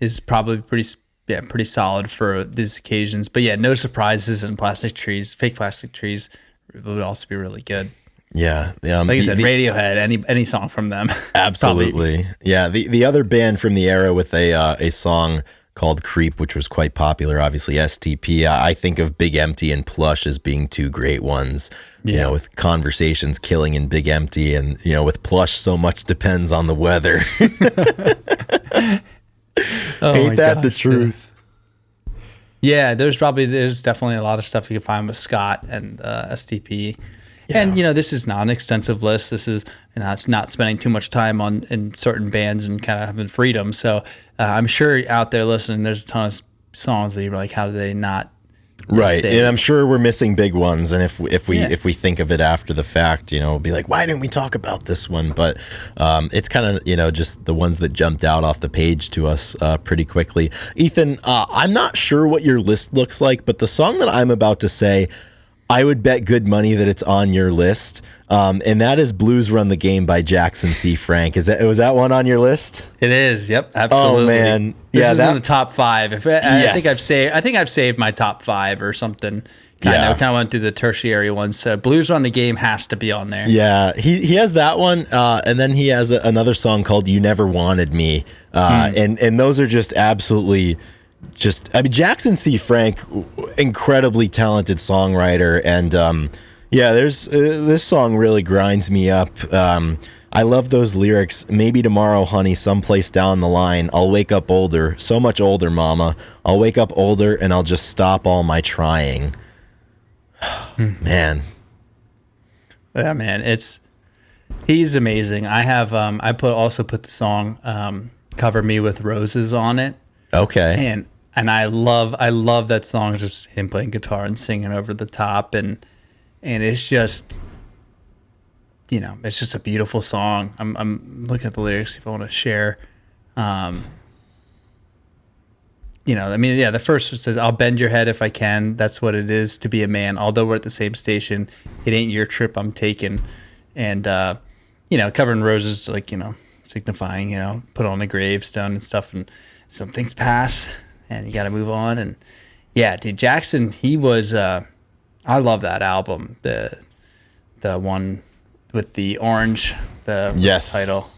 is probably pretty solid for these occasions. But yeah, no surprises, and fake plastic trees would also be really good. Yeah. Like I said, Radiohead, any song from them. Absolutely. Yeah. The other band from the era with a song called Creep, which was quite popular. Obviously, STP. I think of Big Empty and Plush as being two great ones. You know, with Conversations killing in Big Empty, and you know, with Plush, So Much Depends on the Weather. Ain't that the truth? Yeah, there's definitely a lot of stuff you can find with Scott and STP. Yeah. And you know, this is not an extensive list. This is, you know, it's not spending too much time in certain bands and kind of having freedom. So I'm sure out there listening, there's a ton of songs that you're like, how do they not? Right, and I'm sure we're missing big ones. And if we think of it after the fact, you know, we'll be like, why didn't we talk about this one? But it's kind of, you know, just the ones that jumped out off the page to us pretty quickly. Ethan, I'm not sure what your list looks like, but the song that I'm about to say, I would bet good money that it's on your list, and that is "Blues Run the Game" by Jackson C. Frank. Was that one on your list? It is. Yep, absolutely. Oh man, this is in the top 5. I think I've saved my top 5 or something. I kind of went through the tertiary ones. So "Blues Run the Game" has to be on there. Yeah, he has that one, and then he has another song called "You Never Wanted Me," and those are just absolutely. I mean, Jackson C. Frank, incredibly talented songwriter, and there's this song really grinds me up. I love those lyrics. Maybe tomorrow, honey, someplace down the line, I'll wake up older, so much older, mama. I'll wake up older, and I'll just stop all my trying. Man, yeah, man, he's amazing. I have I also put the song "Cover Me with Roses" on it. Okay, and I love that song, just him playing guitar and singing over the top, and it's just, you know, it's just a beautiful song. I'm looking at the lyrics if I want to share. You know, I mean, yeah, the first says, "I'll bend your head if I can. That's what it is to be a man. Although we're at the same station, it ain't your trip I'm taking." And you know, covering roses, like, you know, signifying, you know, put on a gravestone and stuff, and some things pass and you got to move on. And yeah, dude, Jackson, he was I love that album, the one with the orange, the title.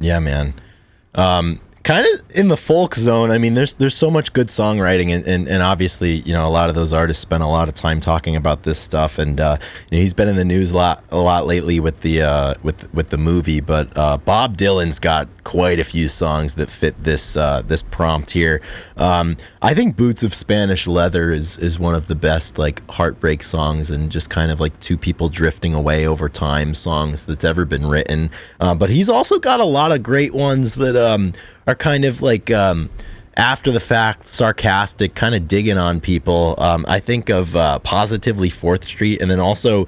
Yeah, man. Kind of in the folk zone. I mean, there's so much good songwriting, and obviously, you know, a lot of those artists spend a lot of time talking about this stuff, and you know, he's been in the news a lot lately with the with the movie. But Bob Dylan's got quite a few songs that fit this prompt here. I think "Boots of Spanish Leather" is one of the best, like, heartbreak songs, and just kind of like two people drifting away over time songs that's ever been written. But he's also got a lot of great ones that are kind of like after the fact, sarcastic, kind of digging on people. I think of Positively 4th Street, and then also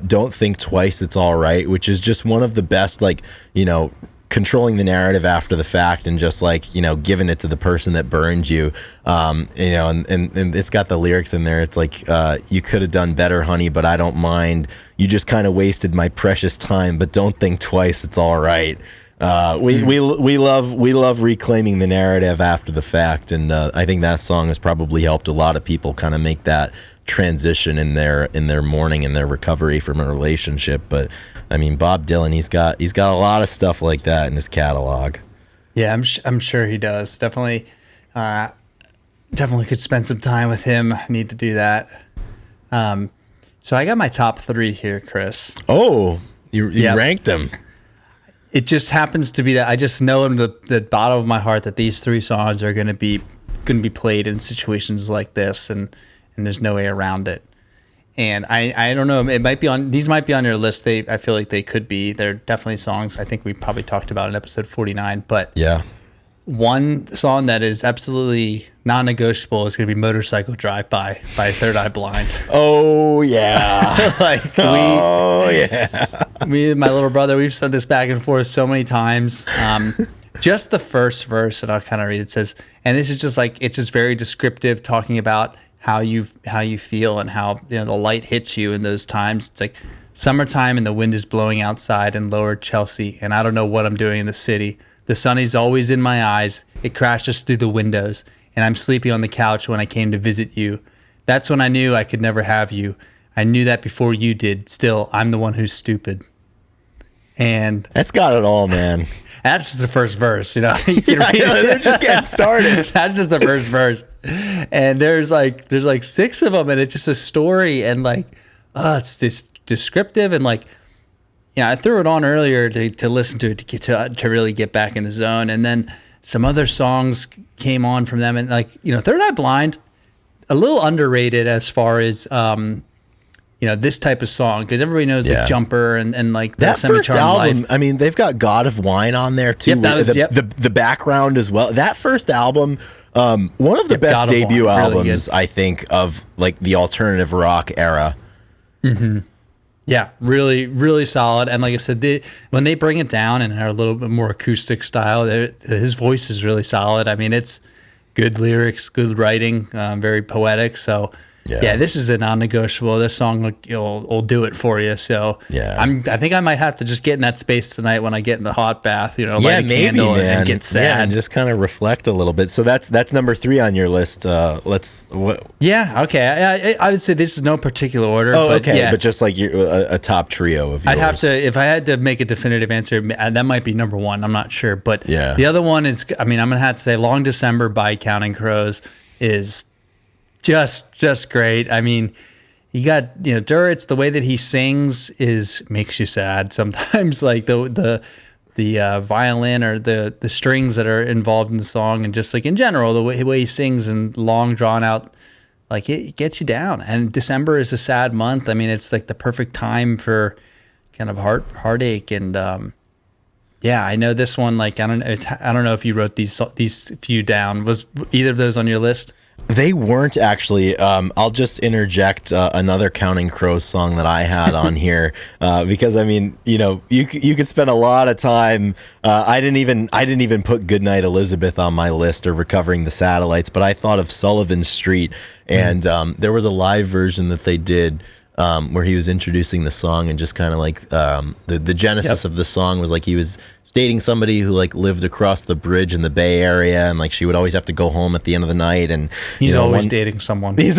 Don't Think Twice, It's All Right, which is just one of the best, like, you know, controlling the narrative after the fact, and just, like, you know, giving it to the person that burned you. You know, and it's got the lyrics in there. It's like, you could have done better, honey, but I don't mind. You just kind of wasted my precious time, but don't think twice, it's all right. We love reclaiming the narrative after the fact, and I think that song has probably helped a lot of people kind of make that transition in their mourning and their recovery from a relationship. But I mean, Bob Dylan, he's got a lot of stuff like that in his catalog. Yeah, I'm sure he does. Definitely could spend some time with him. Need to do that. So I got my top 3 here, Chris. Oh, you ranked them. It just happens to be that I just know in the bottom of my heart that these 3 songs are going to be played in situations like this, and there's no way around it. And I don't know, these might be on your list. I feel like they could be. They're definitely songs I think we probably talked about in episode 49. But yeah, one song that is absolutely non-negotiable is going to be "Motorcycle Drive-By" by Third Eye Blind. Oh yeah. Me and my little brother, we've said this back and forth so many times. Just the first verse, and I'll kind of read it. It says, and this is just like, it's just very descriptive, talking about how you feel and how, you know, the light hits you in those times. It's like summertime and the wind is blowing outside in Lower Chelsea, and I don't know what I'm doing in the city. The sun is always in my eyes. It crashes through the windows, and I'm sleeping on the couch when I came to visit you. That's when I knew I could never have you. I knew that before you did. Still, I'm the one who's stupid. And That's got it all, man. that's just the first verse, you know. You can read They're just getting started. That's just the first verse. And there's like 6 of them, and it's just a story, and like, it's this descriptive, and like, I threw it on earlier to listen to it to really get back in the zone, and then some other songs came on from them, and like, Third Eye Blind, a little underrated as far as this type of song, because everybody knows like Jumper and like that first album. Life. I mean, they've got God of Wine on there too. Yep, that was, the background as well. That first album, one of the best God of debut Wine, really albums, I think, of like the alternative rock era. Mm-hmm. Yeah, really, really solid. And like I said, when they bring it down and are a little bit more acoustic style, his voice is really solid. I mean, it's good lyrics, good writing, very poetic. So yeah, this is a non-negotiable. This song will do it for you. So I think I might have to just get in that space tonight when I get in the hot bath. Light a candle and get sad, and just kind of reflect a little bit. So that's number 3 on your list. Yeah, okay. I would say this is no particular order. Oh, but okay, yeah. but just like a top trio of yours. I'd have to, if I had to make a definitive answer, that might be number 1. I'm not sure, but the other one is, I'm gonna have to say, "Long December" by Counting Crows is just great. I mean, you got Duritz. The way that he sings makes you sad sometimes. Like the violin or the strings that are involved in the song, and just like in general the way he sings and long drawn out, like it gets you down. And December is a sad month. I mean, it's like the perfect time for kind of heartache. And I know this one. Like I don't know if you wrote these few down. Was either of those on your list? They weren't actually. I'll just interject another Counting Crows song that I had on here because I mean, you could spend a lot of time. I didn't even put Goodnight Elizabeth on my list or Recovering the Satellites, but I thought of Sullivan Street, and there was a live version that they did where he was introducing the song, and just kind of like the genesis of the song was like he was dating somebody who like lived across the bridge in the Bay Area, and like she would always have to go home at the end of the night, and he's always dating someone. He's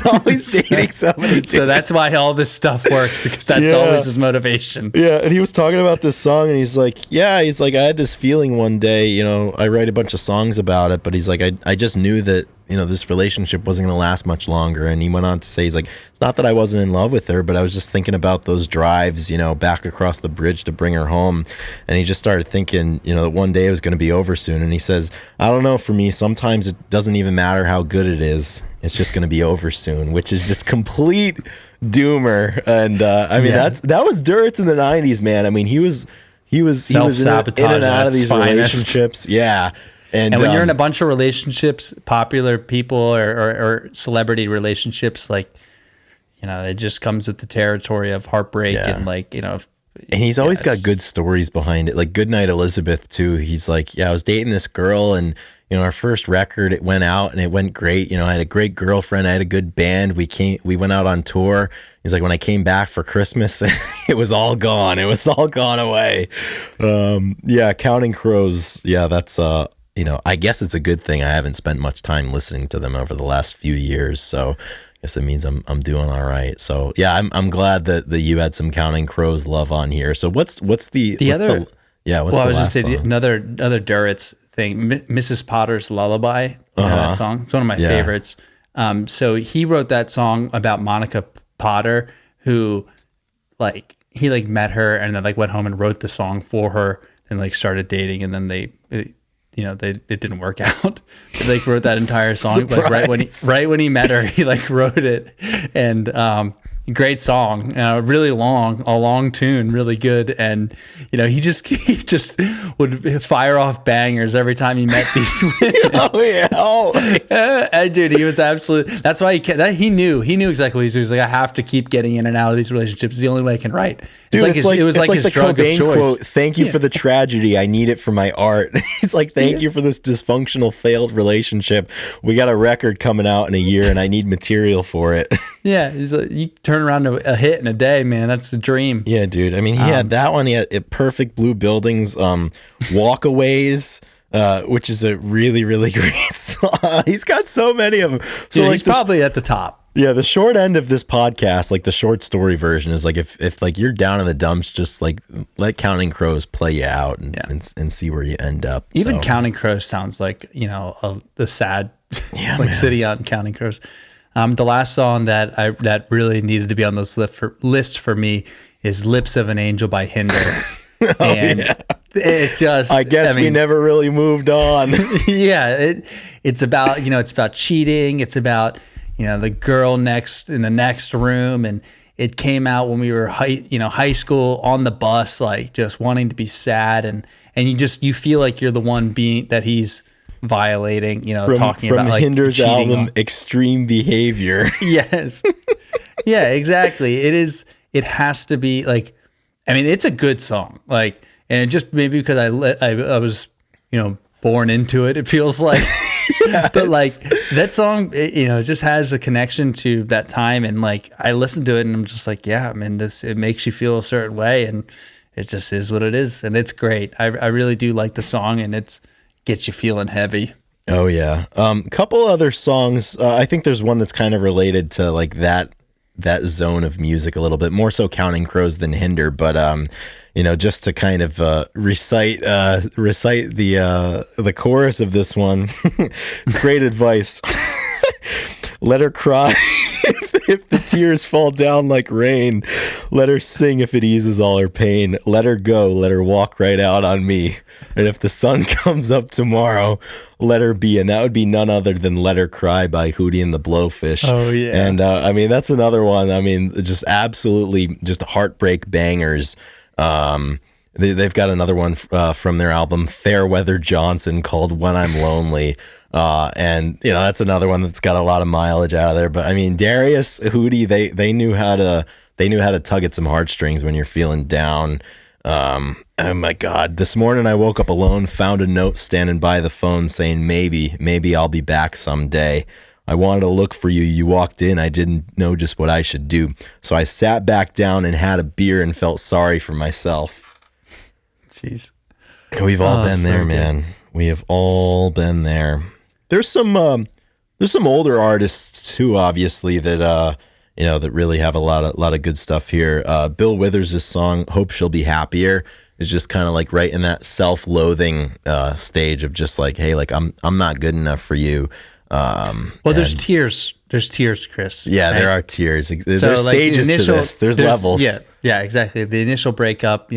always dating somebody. So that's why all this stuff works, because that's always his motivation. Yeah, and he was talking about this song, and he's like, I had this feeling one day, I write a bunch of songs about it, but he's like, I just knew that this relationship wasn't going to last much longer. And he went on to say, he's like, it's not that I wasn't in love with her, but I was just thinking about those drives, back across the bridge to bring her home. And he just started thinking, that one day it was going to be over soon. And he says, I don't know, for me, sometimes it doesn't even matter how good it is. It's just going to be over soon, which is just complete doomer. And that was Duritz in the 90s, man. I mean, he was in and out of these relationships. Yeah. And when you're in a bunch of relationships, popular people or celebrity relationships, like, it just comes with the territory of heartbreak and like, And he's always got good stories behind it. Like Goodnight Elizabeth too. He's like, I was dating this girl, and our first record, it went out and it went great. I had a great girlfriend. I had a good band. We went out on tour. He's like, when I came back for Christmas, it was all gone. It was all gone away. Counting Crows. Yeah, that's I guess it's a good thing I haven't spent much time listening to them over the last few years. So I guess it means I'm doing all right. So yeah, I'm glad that you had some Counting Crows love on here. So what's the other? I was just saying another Duritz thing, Mrs. Potter's Lullaby. That song. It's one of my favorites. So he wrote that song about Monica Potter, who he met her and then went home and wrote the song for her and started dating, and then it didn't work out. They wrote that entire song right when he met her. He wrote it, and great song, a long tune, really good. And he just would fire off bangers every time he met these women. Dude, he was absolutely. That's why he knew exactly what he was doing. He's like, I have to keep getting in and out of these relationships. It's the only way I can write. Dude, it was like his the drug Cobain of choice. Quote, thank you for the tragedy. I need it for my art. He's like, thank you for this dysfunctional, failed relationship. We got a record coming out in a year, and I need material for it. Yeah, he's like, you turn around to a hit in a day, man. That's the dream. Yeah, dude. I mean, he had that one. He had Perfect Blue Buildings, Walkaways, which is a really, really great song. He's got so many of them. So he's probably at the top. Yeah, the short end of this podcast, like the short story version, is like if like you're down in the dumps, just like let Counting Crows play you out and see where you end up. Even Counting Crows sounds like, the sad like city on Counting Crows. The last song that really needed to be on this list for me is "Lips of an Angel" by Hinder. It just, I guess we never really moved on. Yeah, it's about it's about cheating. It's about the girl in the next room, and it came out when we were high school on the bus, like just wanting to be sad, and you feel like you're the one that he's violating, talking about like Hinder's album on. Extreme Behavior. Yes. Yeah, exactly. It has to be like, I mean, it's a good song, like, and just maybe because I was born into it feels like. But like that song, it just has a connection to that time, and like I listened to it and I'm just like, yeah, I mean, it makes you feel a certain way, and it just is what it is, and it's great. I really do like the song, and it gets you feeling heavy. Oh yeah, couple other songs. I think there's one that's kind of related to like that zone of music a little bit more so Counting Crows than Hinder, but just to kind of recite the chorus of this one. Great advice. Let her cry if the tears fall down like rain. Let her sing if it eases all her pain. Let her go, let her walk right out on me. And if the sun comes up tomorrow, let her be. And that would be none other than Let Her Cry by Hootie and the Blowfish. Oh, yeah. And I mean, that's another one. I mean, just absolutely just heartbreak bangers. They've got another one from their album Fairweather Johnson called When I'm Lonely. And that's another one that's got a lot of mileage out of there. But I mean, Darius, Hootie, they knew how to tug at some heartstrings when you're feeling down. Oh my God. This morning I woke up alone, found a note standing by the phone saying, maybe I'll be back someday. I wanted to look for you. You walked in. I didn't know just what I should do. So I sat back down and had a beer and felt sorry for myself. Jeez. We've all been there, man. We have all been there. There's some older artists too, obviously, that that really have a lot of good stuff here. Bill Withers' song "Hope She'll Be Happier" is just kind of like right in that self-loathing stage of just like, hey, like I'm not good enough for you. There's tears. There's tears, Chris. Yeah, right? There are tears. There's stages to this. There's levels. Yeah, exactly. The initial breakup,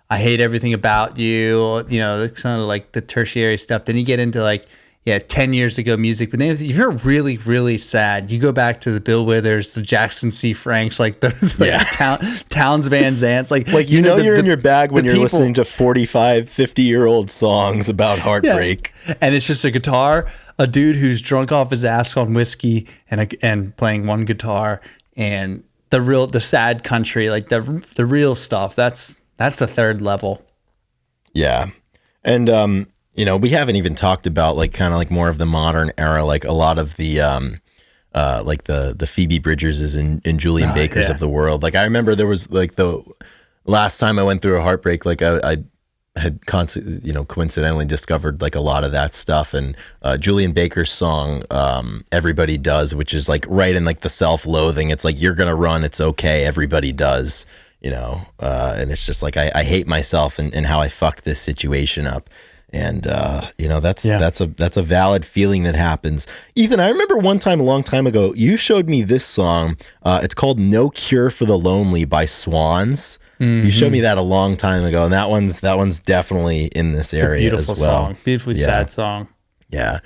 I hate everything about you. It's kind of like the tertiary stuff. Then you get into like, 10 years ago music. But then if you're really, really sad, you go back to the Bill Withers, the Jackson C. Franks, like Towns Van Zants. Like you're in your bag when you're listening to 45, 50-year-old songs about heartbreak. Yeah. And it's just a guitar, a dude who's drunk off his ass on whiskey and playing one guitar, and the sad country, like the real stuff. That's the third level. Yeah. And we haven't even talked about like kind of like more of the modern era, like a lot of the like the Phoebe Bridgerses and Julian Bakers of the world. Like I remember there was like the last time I went through a heartbreak, like I had coincidentally discovered like a lot of that stuff, and Julian Baker's song "Everybody Does," which is like right in like the self-loathing. It's like, you're gonna run, it's okay, everybody does, and it's just like I hate myself and how I fucked this situation up. And that's a valid feeling that happens. Ethan, I remember one time a long time ago, you showed me this song. It's called "No Cure for the Lonely" by Swans. Mm-hmm. You showed me that a long time ago, and that one's definitely in this area as well. Song, beautifully sad song. Yeah.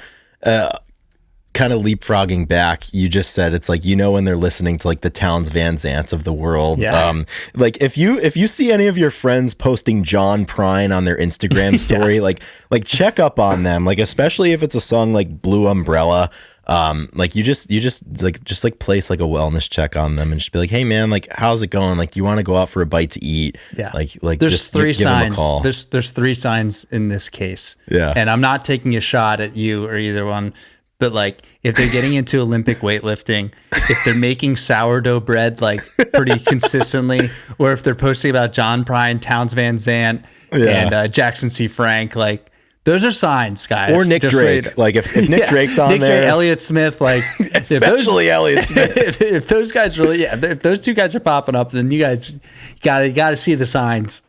Kind of leapfrogging back, you just said it's like, when they're listening to like the Towns Van Zants of the world. Yeah. Like if you see any of your friends posting John Prine on their Instagram story, like check up on them, like especially if it's a song like Blue Umbrella. Like you just place like a wellness check on them and just be like, hey man, like how's it going? Like, you want to go out for a bite to eat? Yeah. Like there's just three give them a signs. call. There's three signs in this case. Yeah. And I'm not taking a shot at you or either one. But like, if they're getting into Olympic weightlifting, if they're making sourdough bread like pretty consistently, or if they're posting about John Prine, Towns Van Zant, and Jackson C. Frank, like Those are signs, guys. Or Nick Just so you Drake. know. Like if Nick Drake's on Nick there. Drake, Elliott Smith, like Especially Elliott Smith. if those guys really, if those two guys are popping up, then you guys gotta see the signs.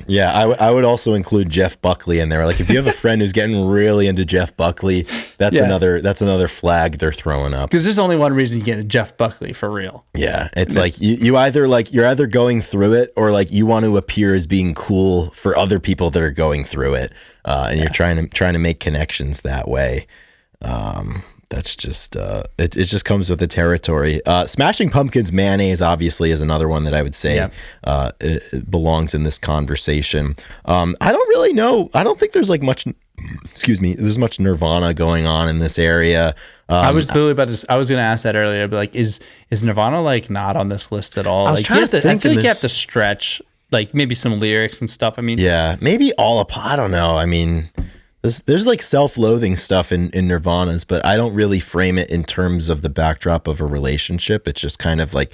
Yeah, I would also include Jeff Buckley in there. Like if you have a friend who's getting really into Jeff Buckley, that's another flag they're throwing up. Because there's only one reason you get a Jeff Buckley for real. Yeah, it's like you're either going through it or like you want to appear as being cool for other people that are going through it, and you're trying to make connections that way. That's just it just comes with the territory. Smashing Pumpkins Mayonnaise obviously is another one that I would say it belongs in this conversation. I don't really know. I don't think there's like much there's much Nirvana going on in this area. I was literally about to. I was going to ask that earlier, but like, is Nirvana like not on this list at all? I was Like, trying to think I feel in like you this- have to stretch, like maybe some lyrics and stuff. I mean, Yeah, maybe I don't know. I mean, there's like self-loathing stuff in Nirvana's, but I don't really frame it in terms of the backdrop of a relationship. It's just kind of like,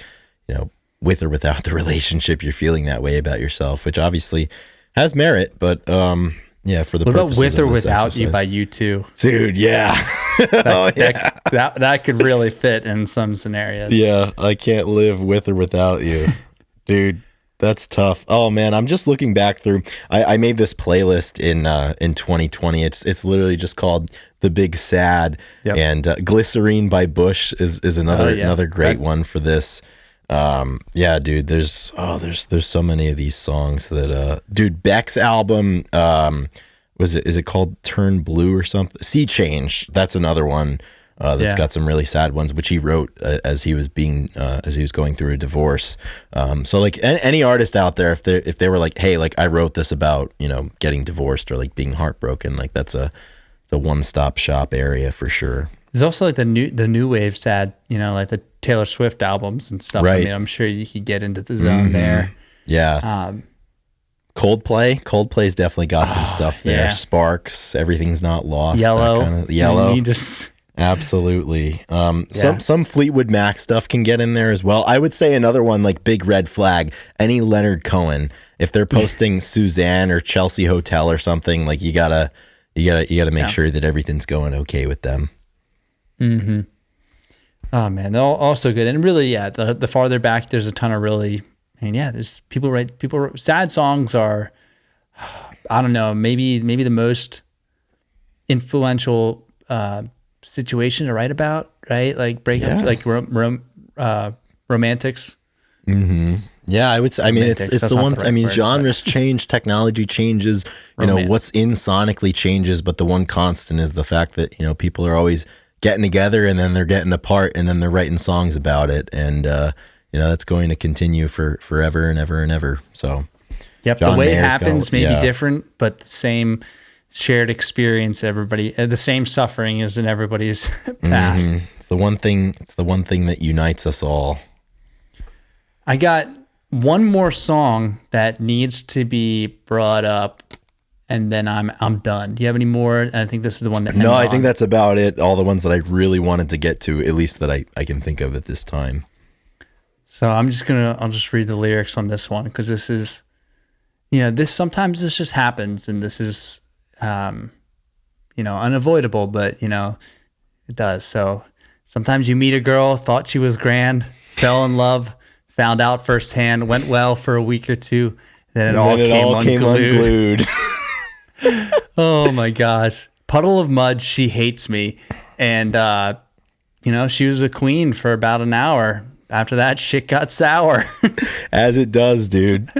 with or without the relationship, you're feeling that way about yourself, which obviously has merit, but yeah, for the what about purposes "With or of this Without You" exercise. by U2? Dude, yeah. That could really fit in some scenarios. Yeah, I can't live with or without you. Dude, that's tough. Oh man, I'm just looking back through. I made this playlist in 2020. It's literally just called The Big Sad, and Glycerine by Bush is another great one for this. Yeah, dude, there's so many of these songs that dude, Beck's album, is it called Turn Blue or something? Sea Change, that's another one that's got some really sad ones, which he wrote as he was going through a divorce. So like any artist out there, if they were like, hey, like I wrote this about getting divorced or like being heartbroken, like it's a one-stop shop area for sure. There's also like the new wave sad, like the Taylor Swift albums and stuff. Right. I mean, I'm sure you could get into the zone there. Yeah. Coldplay's definitely got some stuff there. Yeah. Sparks, Everything's Not Lost. Yellow. Yellow. I mean, just Absolutely. Some Fleetwood Mac stuff can get in there as well. I would say another one like Big Red Flag, any Leonard Cohen, if they're posting Suzanne or Chelsea Hotel or something, like you gotta make sure that everything's going okay with them. Mm-hmm. Oh man, they're also good. And really, the farther back, there's a ton of really, there's people sad songs are, I don't know, maybe the most influential situation to write about, right? Like breakup, like romantics. Mm-hmm. Yeah, I would say. I mean, it's That's the not one. the right word, genres change, technology changes. Romance. What's in sonically changes, but the one constant is the fact that people are always getting together and then they're getting apart and then they're writing songs about it, and that's going to continue for forever and ever and ever. So, yep, John the way Mayer's it happens may be yeah. different, but the same shared experience. Everybody, the same suffering is in everybody's path. Mm-hmm. It's the one thing. It's the one thing that unites us all. I got one more song that needs to be brought up, and then I'm done. Do you have any more? I think this is the one that. No, I think that's about it. All the ones that I really wanted to get to, at least that I can think of at this time. So I'll just read the lyrics on this one because this is, this sometimes this just happens, and this is, unavoidable, but it does. So sometimes you meet a girl, thought she was grand, fell in love. Found out firsthand, went well for a week or two, then it all came unglued. Oh my gosh. Puddle of Mud, she hates me. And, she was a queen for about an hour. After that, shit got sour. As it does, dude.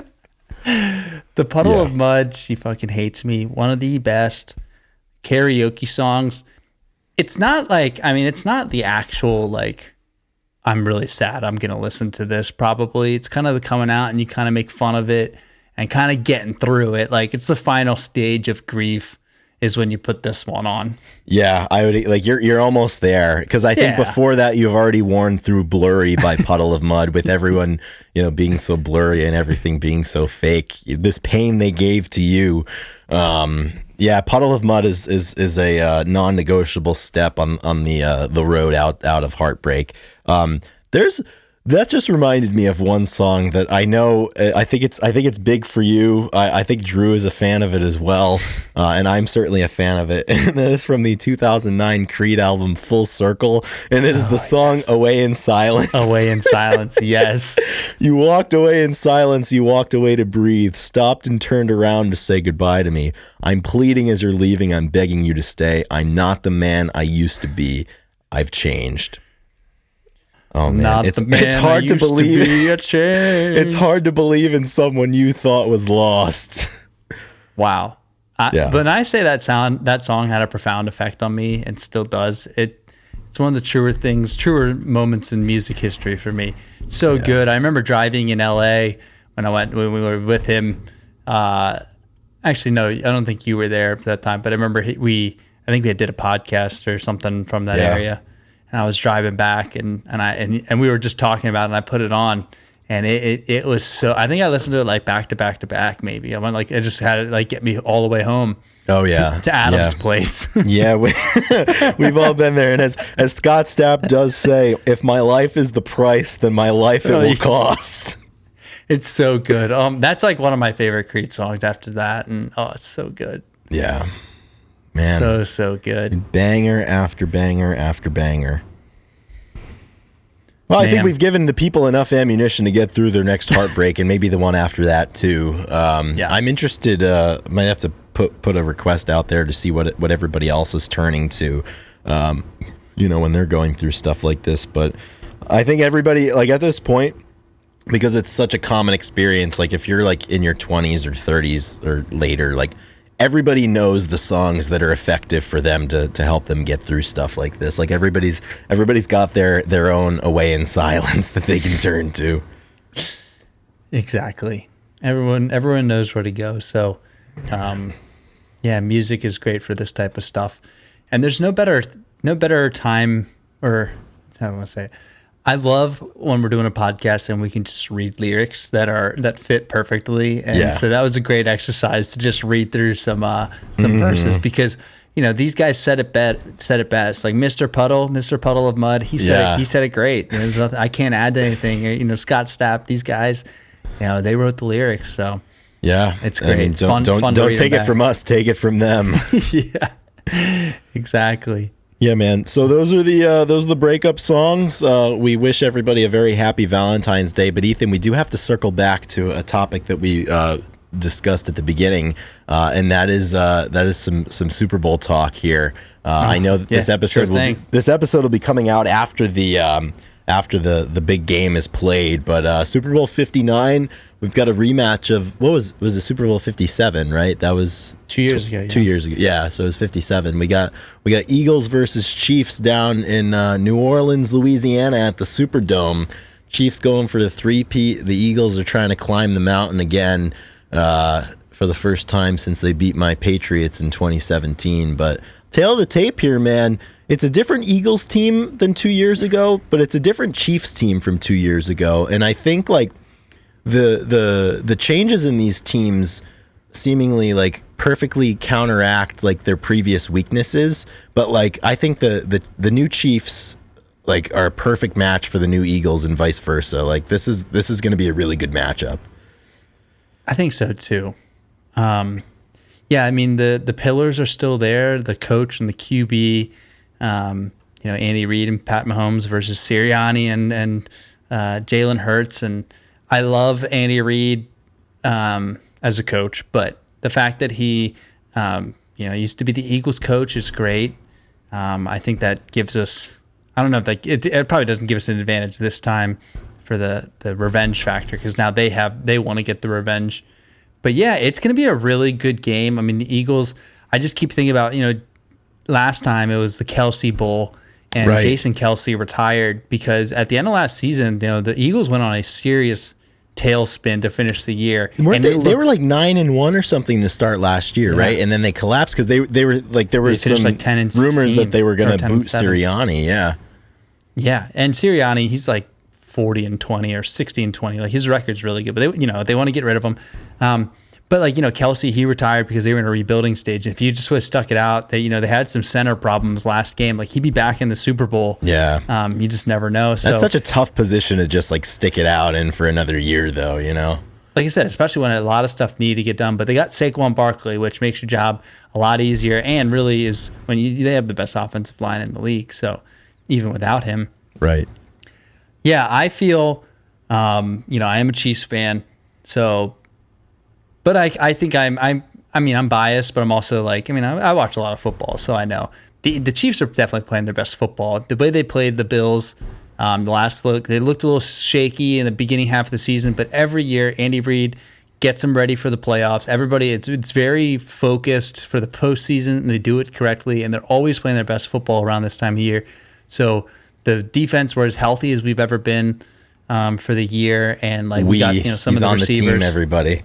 The Puddle of Mud, she fucking hates me. One of the best karaoke songs. It's not like, it's not the actual, like, I'm really sad, I'm going to listen to this probably. It's kind of the coming out and you kind of make fun of it and kind of getting through it. Like it's the final stage of grief is when you put this one on. Yeah, I would like you're almost there because I think before that you've already worn through Blurry by Puddle of Mud with everyone, being so blurry and everything being so fake. This pain they gave to you. Yeah, Puddle of Mud is a non-negotiable step on the road out of heartbreak. There's That just reminded me of one song that I know. I think it's big for you. I think Drew is a fan of it as well, and I'm certainly a fan of it. And that is from the 2009 Creed album Full Circle, and it is the song "Away in Silence." Away in Silence, yes. You walked away in silence. You walked away to breathe. Stopped and turned around to say goodbye to me. I'm pleading as you're leaving. I'm begging you to stay. I'm not the man I used to be. I've changed. Oh man, it's hard to believe. It's hard to believe in someone you thought was lost. Wow. But when I say that song had a profound effect on me and still does. It's one of the truer moments in music history for me. So good. I remember driving in LA when we were with him. Actually, no, I don't think you were there at that time, but I remember I think we did a podcast or something from that area. And I was driving back and we were just talking about it, and I put it on, and it was so, I think I listened to it like back to back to back maybe. I went like, it just had it like get me all the way home. Oh yeah. To Adam's place. Yeah. We've all been there. And as Scott Stapp does say, if my life is the price, then my life it will cost. It's so good. That's like one of my favorite Creed songs after that. And it's so good. Yeah. Man, so good. Banger after banger after banger. Well, I think we've given the people enough ammunition to get through their next heartbreak, and maybe the one after that too. I'm interested. Might have to put a request out there to see what everybody else is turning to, when they're going through stuff like this. But I think everybody, like at this point, because it's such a common experience. Like if you're like in your 20s or 30s or later, like. Everybody knows the songs that are effective for them to help them get through stuff like this. Like everybody's got their own Away in Silence that they can turn to. Exactly. Everyone knows where to go. So, music is great for this type of stuff. And there's no better time, or how do I want to say it? I love when we're doing a podcast and we can just read lyrics that fit perfectly. And so that was a great exercise to just read through some verses, because these guys said it best. Like Mr. Puddle of Mud, he said it great. There's nothing, I can't add to anything. Scott Stapp, these guys, they wrote the lyrics. So yeah, it's great. I mean, it's fun to take it from us, take it from them. Yeah, exactly. Yeah, man. So those are the breakup songs. We wish everybody a very happy Valentine's Day. But Ethan, we do have to circle back to a topic that we discussed at the beginning, and that is some Super Bowl talk here. I know that this episode will be coming out after the big game is played. But Super Bowl 59. We've got a rematch of what was it Super Bowl 57, right? That was 2 years ago. 2 years ago. Yeah, so it was 57. We got Eagles versus Chiefs down in New Orleans, Louisiana at the Superdome. Chiefs going for the three-peat. The Eagles are trying to climb the mountain again for the first time since they beat my Patriots in 2017. But tail of the tape here, man. It's a different Eagles team than 2 years ago, but it's a different Chiefs team from 2 years ago. And I think like the changes in these teams seemingly like perfectly counteract like their previous weaknesses, but like I think the new Chiefs like are a perfect match for the new Eagles and vice versa. Like this is going to be a really good matchup. I think so too. I mean the pillars are still there, the coach and the QB, Andy Reid and Pat Mahomes versus Sirianni and Jalen Hurts. And I love Andy Reid as a coach, but the fact that he used to be the Eagles coach is great. I think that gives us, I don't know if it probably doesn't give us an advantage this time for the revenge factor, because now they want to get the revenge. But yeah, it's going to be a really good game. I mean, the Eagles, I just keep thinking about, last time it was the Kelsey Bowl, and Jason Kelsey retired because at the end of last season, the Eagles went on a serious tailspin to finish the year. They were like 9-1 or something to start last year, right? And then they collapsed because they were like, there was some like 10-16, rumors that they were going to boot Sirianni. Yeah, and Sirianni, he's like 40-20 or 60-20. Like his record's really good, but they want to get rid of him. But like, Kelsey, he retired because they were in a rebuilding stage. And if you just would have stuck it out, they had some center problems last game. Like he'd be back in the Super Bowl. Yeah. You just never know. So that's such a tough position to just like stick it out in for another year though, Like I said, especially when a lot of stuff needed to get done. But they got Saquon Barkley, which makes your job a lot easier, and really is when they have the best offensive line in the league. So even without him, right? Yeah, I feel, I am a Chiefs fan. So, but I think I'm biased, but I'm also like, I watch a lot of football, so I know the Chiefs are definitely playing their best football. The way they played the Bills. They looked a little shaky in the beginning half of the season, but every year Andy Reid gets them ready for the playoffs. Everybody, it's very focused for the postseason, and they do it correctly, and they're always playing their best football around this time of year. So the defense were as healthy as we've ever been for the year, and like we got some of the receivers. On the team, everybody.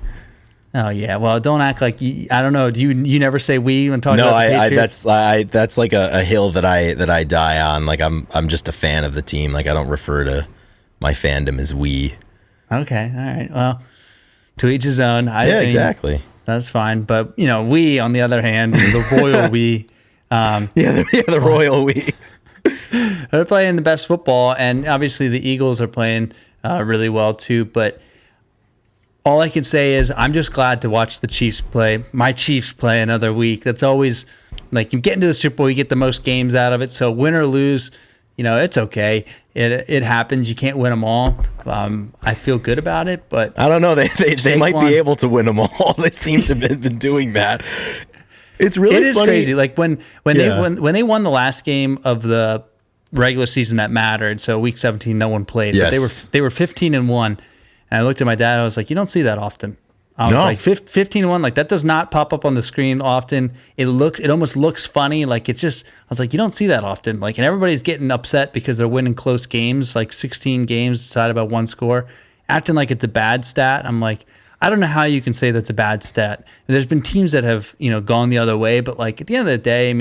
Oh yeah, well, don't act like I don't know. Do you never say we when talking about the Patriots? That's like a hill that I die on. Like I'm just a fan of the team. Like I don't refer to my fandom as we. Okay, all right. Well, to each his own. Exactly. That's fine. But we, on the other hand, the royal we. The royal we. They're playing the best football, and obviously the Eagles are playing really well too. But all I can say is I'm just glad to watch the Chiefs play. My Chiefs play another week. That's always like you get into the Super Bowl, you get the most games out of it. So win or lose, it's okay. It happens. You can't win them all. I feel good about it, but I don't know. They might be able to win them all. They seem to have been doing that. It's really it is funny. Crazy. Like when they won the last game of the regular season that mattered. So week 17, no one played. Yes. But they were 15-1. And I looked at my dad. I was like, you don't see that often. I was like 15-1. Like that does not pop up on the screen often. It almost looks funny. Like I was like, you don't see that often. Like, and everybody's getting upset because they're winning close games, like 16 games decided by one score, acting like it's a bad stat. I'm like, I don't know how you can say that's a bad stat. There's been teams that have, gone the other way, but like at the end of the day,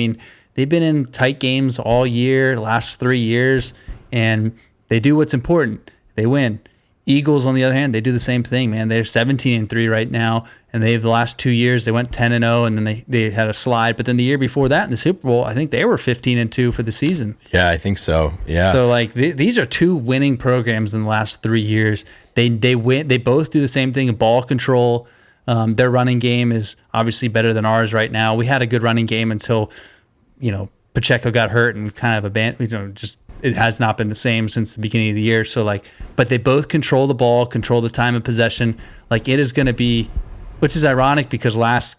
they've been in tight games all year, last 3 years, and they do what's important. They win. Eagles, on the other hand, they do the same thing, man. They're 17-3 right now, and the last 2 years they went 10-0, and then they had a slide. But then the year before that in the Super Bowl, I think they were 15-2 for the season. Yeah, I think so. Yeah. So like these are two winning programs in the last 3 years. They win. They both do the same thing. Ball control. Their running game is obviously better than ours right now. We had a good running game until Pacheco got hurt, and we've kind of abandoned. It has not been the same since the beginning of the year. So but they both control the ball, control the time of possession. Like it is going to be, which is ironic because last,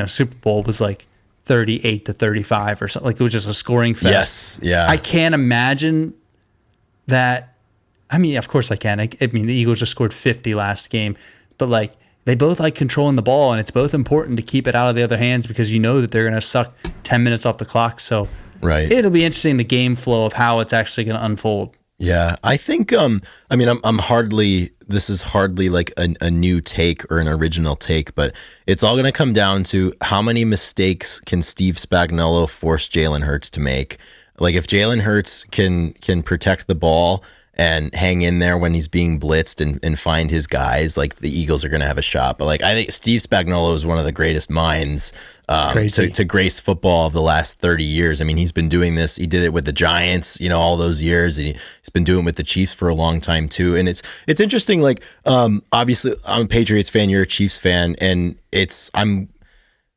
Super Bowl was like 38-35 or something. Like it was just a scoring fest. Yes. Yeah. I can't imagine that. Of course I can. The Eagles just scored 50 last game, but like they both like controlling the ball, and it's both important to keep it out of the other hands because that they're going to suck 10 minutes off the clock. So right. It'll be interesting, the game flow of how it's actually going to unfold. Yeah, I think. This is hardly like a new take or an original take, but it's all going to come down to how many mistakes can Steve Spagnuolo force Jalen Hurts to make. Like if Jalen Hurts can protect the ball and hang in there when he's being blitzed and find his guys, like the Eagles are going to have a shot. But like I think Steve Spagnuolo is one of the greatest minds to grace football of the last 30 years. He's been doing this. He did it with the Giants, all those years. And he's been doing it with the Chiefs for a long time too. And it's interesting. Like obviously I'm a Patriots fan. You're a Chiefs fan, and if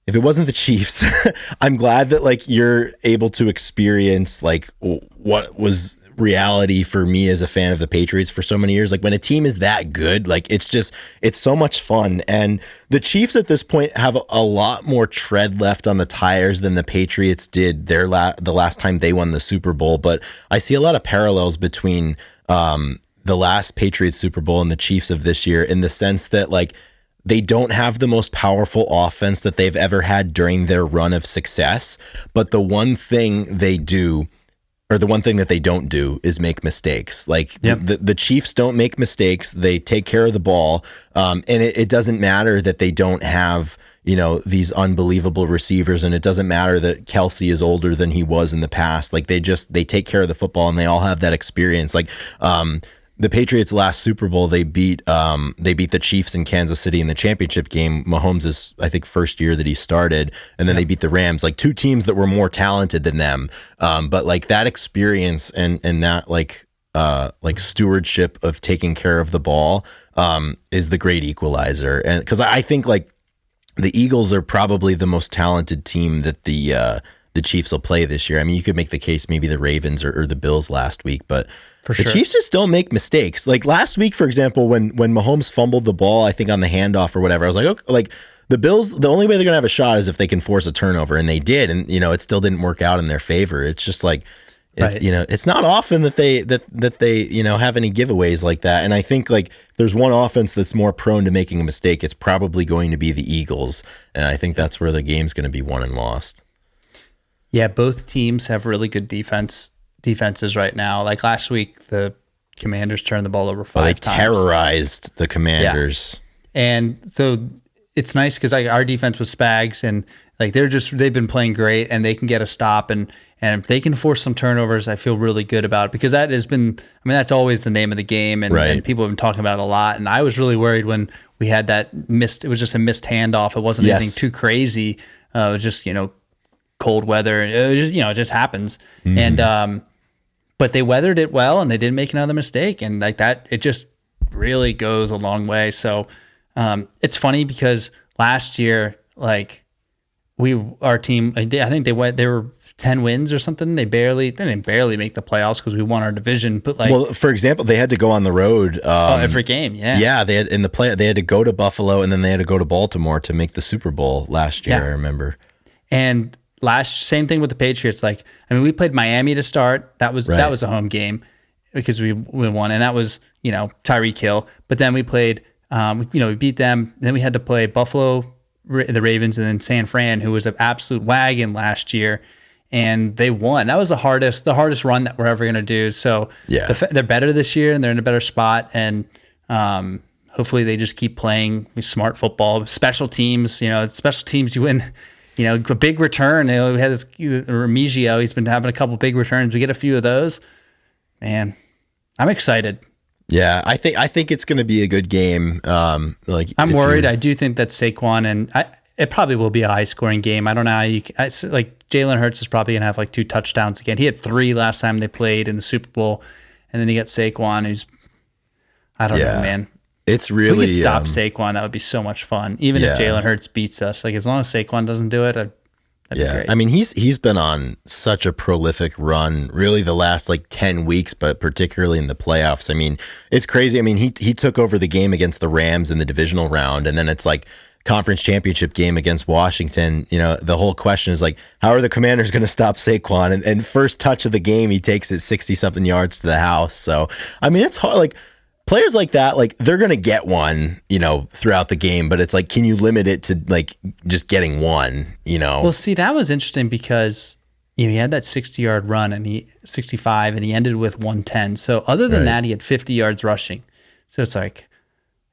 it wasn't the Chiefs, I'm glad that like you're able to experience like what was reality for me as a fan of the Patriots for so many years. Like when a team is that good, like it's so much fun. And the Chiefs at this point have a lot more tread left on the tires than the Patriots did the last time they won the Super Bowl. But I see a lot of parallels between the last Patriots Super Bowl and the Chiefs of this year, in the sense that like they don't have the most powerful offense that they've ever had during their run of success. But the one thing they do, or the one thing that they don't do, is make mistakes. Like the Chiefs don't make mistakes. They take care of the ball. And it doesn't matter that they don't have, these unbelievable receivers. And it doesn't matter that Kelsey is older than he was in the past. Like they take care of the football, and they all have that experience. Like the Patriots last Super Bowl, they beat the Chiefs in Kansas City in the championship game. Mahomes' I think first year that he started, and then they beat the Rams, like two teams that were more talented than them. But like that experience and that like stewardship of taking care of the ball is the great equalizer. And because I think like the Eagles are probably the most talented team that the Chiefs will play this year. I mean, you could make the case maybe the Ravens or the Bills last week, but the Chiefs just don't make mistakes. Like last week, for example, when Mahomes fumbled the ball, I think on the handoff or whatever, I was like, okay, like the Bills, the only way they're gonna have a shot is if they can force a turnover, and they did, and it still didn't work out in their favor. It's just like, it's not often that they have any giveaways like that. And I think like if there's one offense that's more prone to making a mistake, it's probably going to be the Eagles, and I think that's where the game's going to be won and lost. Yeah, both teams have really good defenses right now. Like last week, the Commanders turned the ball over 5 times. They terrorized the Commanders. Yeah. And so it's nice because like our defense was Spags, and like they've been playing great, and they can get a stop, and if they can force some turnovers, I feel really good about it, because that has been, I mean, that's always the name of the game, and people have been talking about it a lot. And I was really worried when we had that missed. It was just a missed handoff. It wasn't anything too crazy. It was just cold weather. It was just it just happens. And but they weathered it well, and they didn't make another mistake. And like that, it just really goes a long way. So it's funny because last year, like our team, I think they were 10 wins or something. They didn't barely make the playoffs because we won our division. But like, well, for example, they had to go on the road every game. Yeah, they had they had to go to Buffalo, and then they had to go to Baltimore to make the Super Bowl last year. I remember. And same thing with the Patriots. Like, I mean, we played Miami to start. That was a home game because we won, and that was Tyreek Hill. But then we played, we beat them. Then we had to play Buffalo, the Ravens, and then San Fran, who was an absolute wagon last year, and they won. That was the hardest run that we're ever going to do. So they're better this year, and they're in a better spot, and hopefully they just keep playing smart football. Special teams, special teams, you win. A big return. We had this Remigio. He's been having a couple big returns. We get a few of those. Man, I'm excited. Yeah, I think it's going to be a good game. I'm worried. I do think that Saquon it probably will be a high scoring game. I don't know how like Jalen Hurts is probably going to have like 2 touchdowns again. He had 3 last time they played in the Super Bowl, and then you got Saquon, who's I don't know, man. It's really, if we could stop Saquon, that would be so much fun. Even if Jalen Hurts beats us, like as long as Saquon doesn't do it, that'd be great. I mean, he's been on such a prolific run, really the last like 10 weeks, but particularly in the playoffs. I mean, it's crazy. I mean, he took over the game against the Rams in the divisional round, and then it's like conference championship game against Washington. The whole question is like, how are the Commanders going to stop Saquon? And first touch of the game, he takes it 60-something yards to the house. So, I mean, it's hard. Like, players like that, like they're going to get one, throughout the game, but it's like, can you limit it to like just getting one, Well, see, that was interesting because, he had that 60-yard run and 65 and he ended with 110. So other than that, he had 50 yards rushing. So it's like,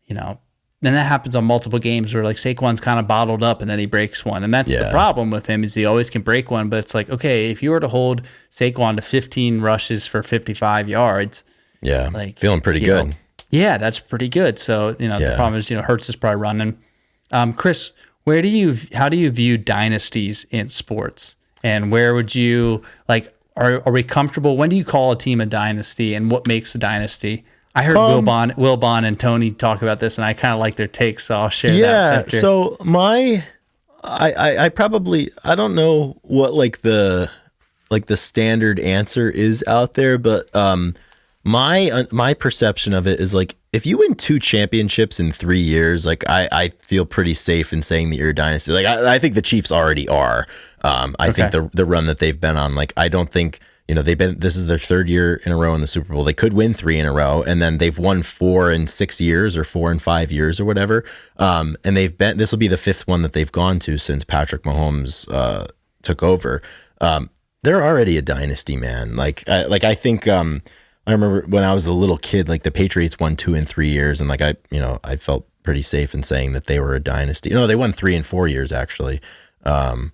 then that happens on multiple games where like Saquon's kind of bottled up and then he breaks one. And that's the problem with him, is he always can break one, but it's like, okay, if you were to hold Saquon to 15 rushes for 55 yards, like feeling pretty good. Yeah, that's pretty good. So, the problem is, Hurts is probably running. Chris, how do you view dynasties in sports? And where would you, like, are we comfortable? When do you call a team a dynasty, and what makes a dynasty? I heard Will Bond and Tony talk about this, and I kind of like their takes, so I'll share that after. So I don't know what like the standard answer is out there, but my perception of it is like, if you win 2 championships in 3 years, like I feel pretty safe in saying that you're a dynasty. Like I think the Chiefs already are. I think the run that they've been on, like I don't think this is their 3rd year in a row in the Super Bowl. They could win 3 in a row, and then they've won 4 in 6 years or 4 in 5 years or whatever. And this will be the 5th one that they've gone to since Patrick Mahomes took over. They're already a dynasty, man. I think. I remember when I was a little kid, like the Patriots won 2 in 3 years, and like I felt pretty safe in saying that they were a dynasty. No, they won 3 in 4 years actually. I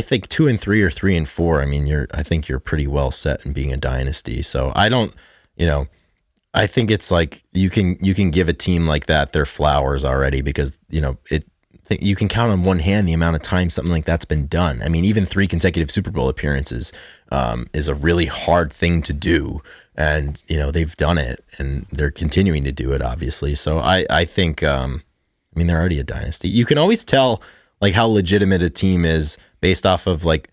think 2 in 3 or 3 in 4. I mean, I think you're pretty well set in being a dynasty. So I don't, you know, I think it's like you can give a team like that their flowers already, because you can count on one hand the amount of time something like that's been done. I mean, even 3 consecutive Super Bowl appearances is a really hard thing to do, and they've done it, and they're continuing to do it, obviously. So I think they're already a dynasty. You can always tell like how legitimate a team is based off of like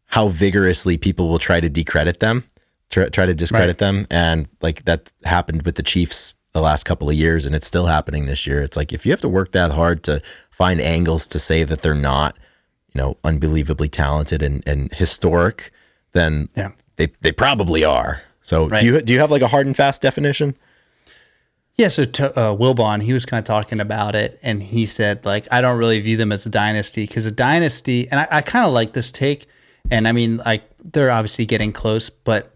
how vigorously people will try to decredit them. Try to discredit them, and like that happened with the Chiefs the last couple of years, and it's still happening this year. It's like if you have to work that hard to find angles to say that they're not, unbelievably talented and historic, then they probably are. So do you have like a hard and fast definition? Yeah, so Wilbon, he was kind of talking about it, and he said, like, I don't really view them as a dynasty, because a dynasty, and I kind of like this take, and I mean, like, they're obviously getting close, but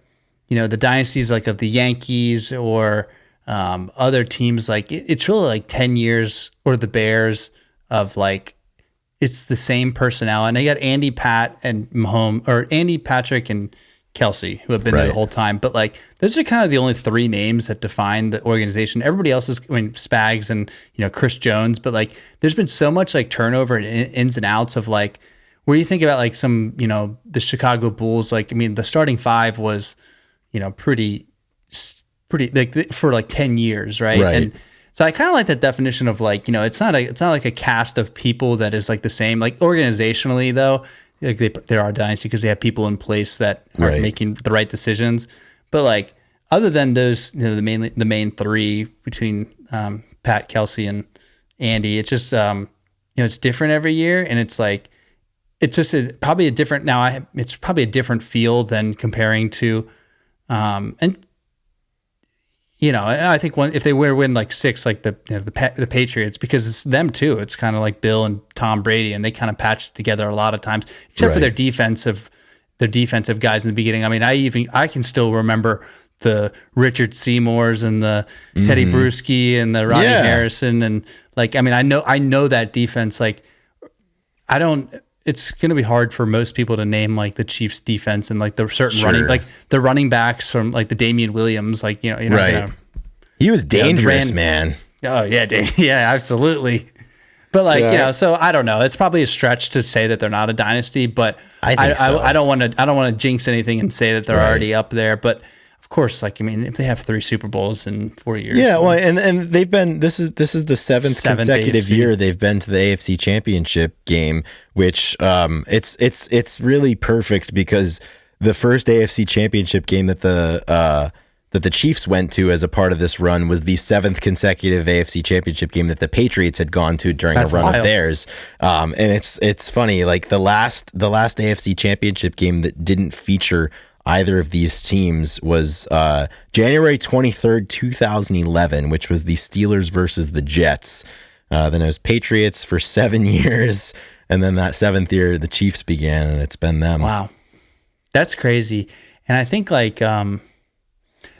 the dynasties like of the Yankees or other teams, like it's really like 10 years, or the Bears, of like, it's the same personnel. And they got Andy, Pat, and Mahomes, or Andy, Patrick, and Kelsey, who have been there the whole time. But like, those are kind of the only 3 names that define the organization. Everybody else is, Spags and, Chris Jones. But like, there's been so much like turnover and ins and outs of like, where you think about like some, the Chicago Bulls, like, the starting 5 was, pretty like for like 10 years, right? And so I kind of like that definition of like, it's not like a cast of people that is like the same. Like organizationally though, like they are a dynasty because they have people in place that are making the right decisions. But like other than those, the main 3 between Pat, Kelsey, and Andy, it's just it's different every year, and it's like it's just probably a different it's probably a different feel than comparing to. I think if they were to win like 6, like the Patriots, because it's them too. It's kind of like Bill and Tom Brady, and they kind of patch it together a lot of times, except for their defensive guys in the beginning. I mean, I can still remember the Richard Seymours and the Teddy Bruschi and the Ronnie Harrison, and like, I mean, I know that defense. Like, it's going to be hard for most people to name like the Chiefs defense and like the certain the running backs from like the Damian Williams, like, he was dangerous, man. Oh yeah. Yeah, absolutely. But like, so I don't know. It's probably a stretch to say that they're not a dynasty, but I don't want to jinx anything and say that they're already up there. But of course, like, if they have 3 Super Bowls in 4 years. Yeah, well, and they've been, this is the 7th consecutive year they've been to the AFC Championship game, which it's really perfect, because the first AFC Championship game that the Chiefs went to as a part of this run was the 7th consecutive AFC Championship game that the Patriots had gone to during a run of theirs. And it's funny, like the last AFC Championship game that didn't feature either of these teams was January 23rd, 2011, which was the Steelers versus the Jets. Then it was Patriots for 7 years, and then that 7th year the Chiefs began, and it's been them. Wow, that's crazy. And I think like there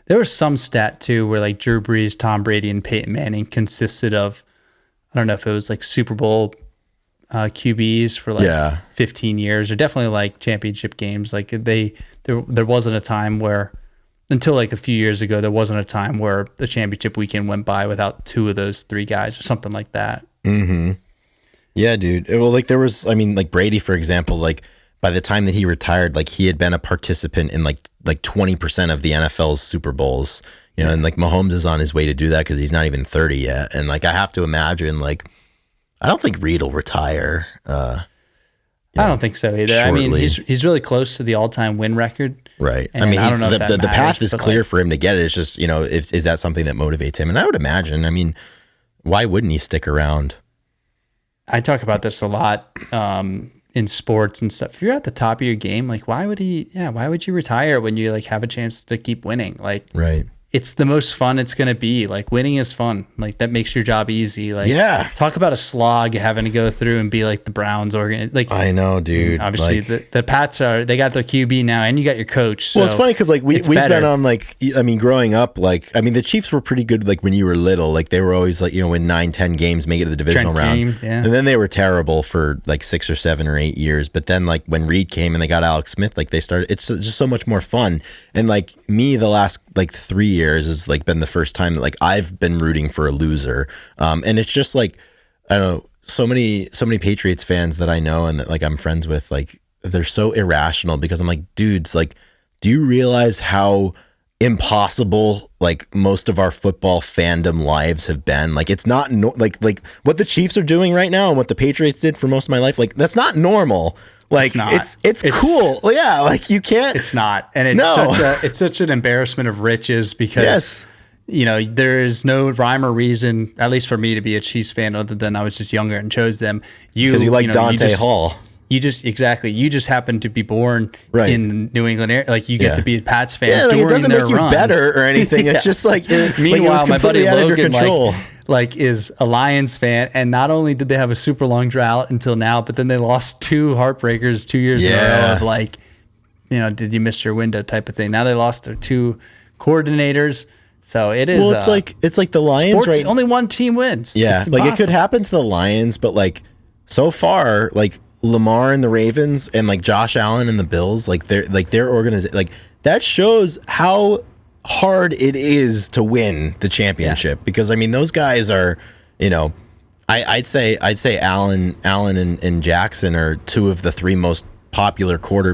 was some stat too where like Drew Brees, Tom Brady, and Peyton Manning consisted of, I don't know if it was like Super Bowl QBs for like 15 years, or definitely like championship games. Like there wasn't a time where, until like a few years ago, there wasn't a time where the championship weekend went by without 2 of those 3 guys or something like that. Mm-hmm. Yeah, dude. Well, like there was, like Brady, for example, like by the time that he retired, like he had been a participant in like 20% of the NFL's Super Bowls, and like Mahomes is on his way to do that because he's not even 30 yet. And like, I have to imagine, like, I don't think Reed will retire. I don't think so either. Shortly. I mean, he's really close to the all-time win record. Right. I mean, I don't know the path is clear for him to get it. It's just, is that something that motivates him? And I would imagine, why wouldn't he stick around? I talk about this a lot in sports and stuff. If you're at the top of your game, like, why would you retire when you like have a chance to keep winning? Like, right. It's the most fun it's going to be. Like, winning is fun. Like, that makes your job easy. Like, talk about a slog having to go through and be like the Browns like, I know, dude. Obviously, like, the Pats they got their QB now, and you got your coach. So well, it's funny because like we've been on like, growing up, like, the Chiefs were pretty good. Like when you were little, like they were always like, win 9-10 games, make it to the divisional round, and then they were terrible for like 6 or 7 or 8 years. But then like when Reed came and they got Alex Smith, like they started. It's just so much more fun. And like me, the last like 3 years has like been the first time that like I've been rooting for a loser. And it's just like, I don't know, so many Patriots fans that I know and that like I'm friends with, like they're so irrational because I'm like, dudes, like, do you realize how impossible like most of our football fandom lives have been? Like it's not like what the Chiefs are doing right now and what the Patriots did for most of my life, like that's not normal. Like it's cool. Yeah, like you can't. It's not, and it's such an embarrassment of riches because you know there is no rhyme or reason, at least for me, to be a Chiefs fan other than I was just younger and chose them. Because you like Dante Hall. You just happen to be born in New England area. Like you get to be Pats fans during their run. It doesn't make you better or anything. It's just like meanwhile, my buddy out Logan of your control. Like is a Lions fan, and not only did they have a super long drought until now, but then they lost 2 heartbreakers 2 years in a row of like, you know, did you miss your window type of thing. Now they lost their 2 coordinators. So it is. Well, it's like the Lions, right? Only one team wins. Yeah, like it could happen to the Lions, but like so far, like Lamar and the Ravens and like Josh Allen and the Bills, like their organization, like that shows how hard it is to win the championship. Because I mean those guys are, you know, I'd say Allen and Jackson are 2 of the 3 most popular most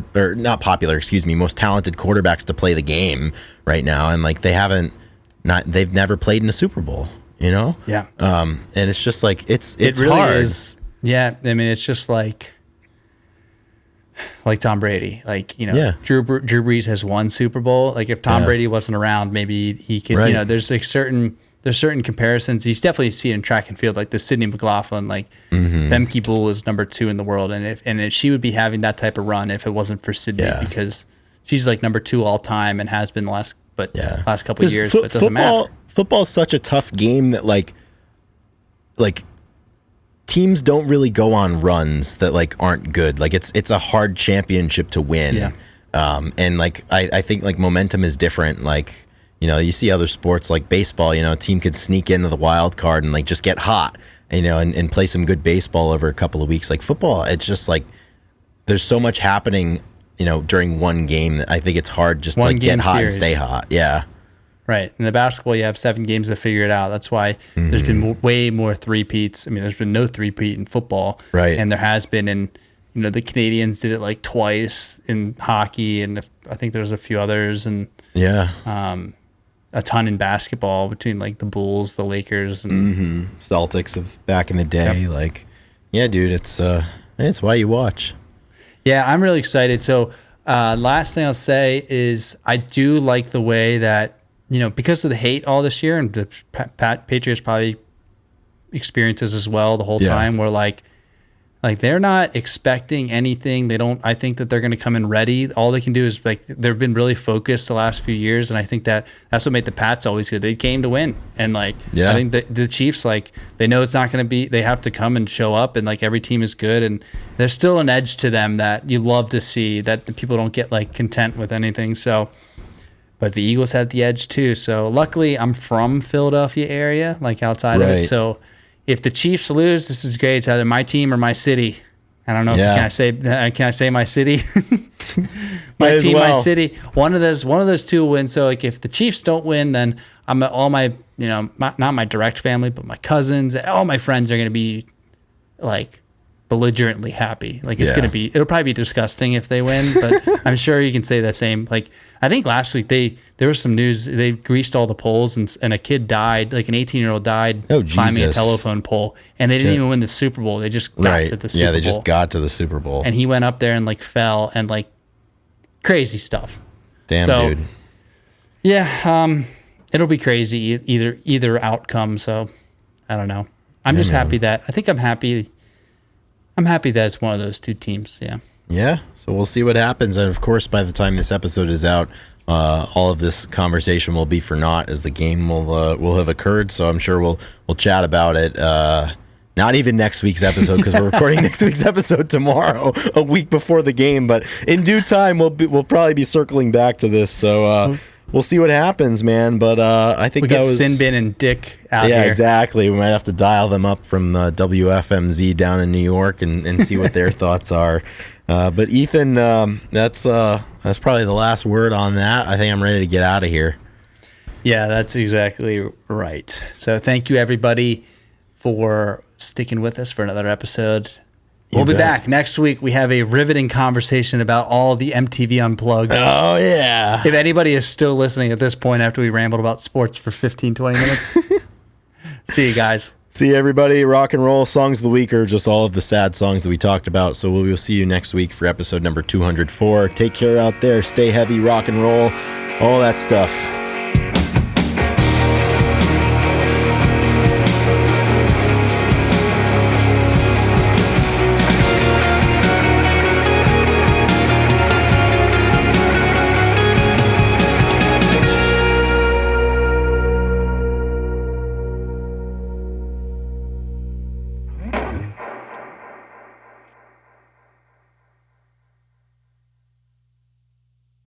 talented quarterbacks to play the game right now, and like they've never played in a Super Bowl, you know. And it's just like it really hard. Is. Yeah, I mean it's just like Tom Brady, like, you know, Drew Brees has won Super Bowl. Like if Tom Brady wasn't around, maybe he could, you know, there's certain comparisons. You definitely see it in track and field, like the Sydney McLaughlin, like Femke Bull is number 2 in the world. And if she would be having that type of run if it wasn't for Sydney, because she's like number 2 all time and has been the last couple of years, but it doesn't matter. Football's such a tough game that like teams don't really go on runs that like aren't good. Like it's a hard championship to win. And like I think like momentum is different. Like, you know, you see other sports like baseball, you know, a team could sneak into the wild card and like just get hot, you know, and play some good baseball over a couple of weeks. Like football, it's just like there's so much happening, you know, during one game that I think it's hard just to like get hot and stay hot. Yeah. Right. In the basketball, you have 7 games to figure it out. That's why there's been way more three-peats. I mean, there's been no three-peat in football. Right. And there has been in, you know, the Canadians did it like twice in hockey, and I think there's a few others, and a ton in basketball between like the Bulls, the Lakers, and Celtics of back in the day. Like, yeah, dude, it's why you watch. Yeah, I'm really excited. So last thing I'll say is I do like the way that, you know, because of the hate all this year, and the Patriots probably experiences as well the whole time, where like they're not expecting anything. I think that they're going to come in ready. All they can do is like, they've been really focused the last few years. And I think that's what made the Pats always good. They came to win. And like, I think the Chiefs, like they know it's not going to be, they have to come and show up, and like every team is good. And there's still an edge to them that you love to see, that the people don't get like content with anything. So, but the Eagles had the edge too. So luckily I'm from Philadelphia area, like outside of it. So if the Chiefs lose, this is great. It's either my team or my city. I don't know. Can I say my city? My team, my city. One of those 2 will win. So like if the Chiefs don't win, then all my, you know, not my direct family, but my cousins, all my friends are going to be like belligerently happy. Like it'll probably be disgusting if they win, but I'm sure you can say the same. Like I think last week there was some news, they greased all the poles, and a kid died, like an 18-year-old died climbing a telephone pole, and they didn't even win the Super Bowl. They just got to the Super Bowl. They just got to the Super Bowl. And he went up there and like fell, and like crazy stuff. Damn, dude. Yeah, it'll be crazy either outcome. So I don't know. I'm happy that it's one of those 2 teams. Yeah. So we'll see what happens. And of course, by the time this episode is out, all of this conversation will be for naught, as the game will have occurred. So I'm sure we'll chat about it. Not even next week's episode, because we're recording next week's episode tomorrow, a week before the game. But in due time, we'll probably be circling back to this. So we'll see what happens, man. But I think that was Sinbin and Dick out here. Yeah, exactly. We might have to dial them up from WFMZ down in New York and see what their thoughts are. But Ethan, that's probably the last word on that. I think I'm ready to get out of here. Yeah, that's exactly right. So thank you, everybody, for sticking with us for another episode. We'll be back next week. We have a riveting conversation about all the MTV Unplugged. Oh, yeah. If anybody is still listening at this point after we rambled about sports for 15, 20 minutes, see you guys. See you, everybody. Rock and roll songs of the week are just all of the sad songs that we talked about. So we will see you next week for episode number 204. Take care out there. Stay heavy, rock and roll, all that stuff.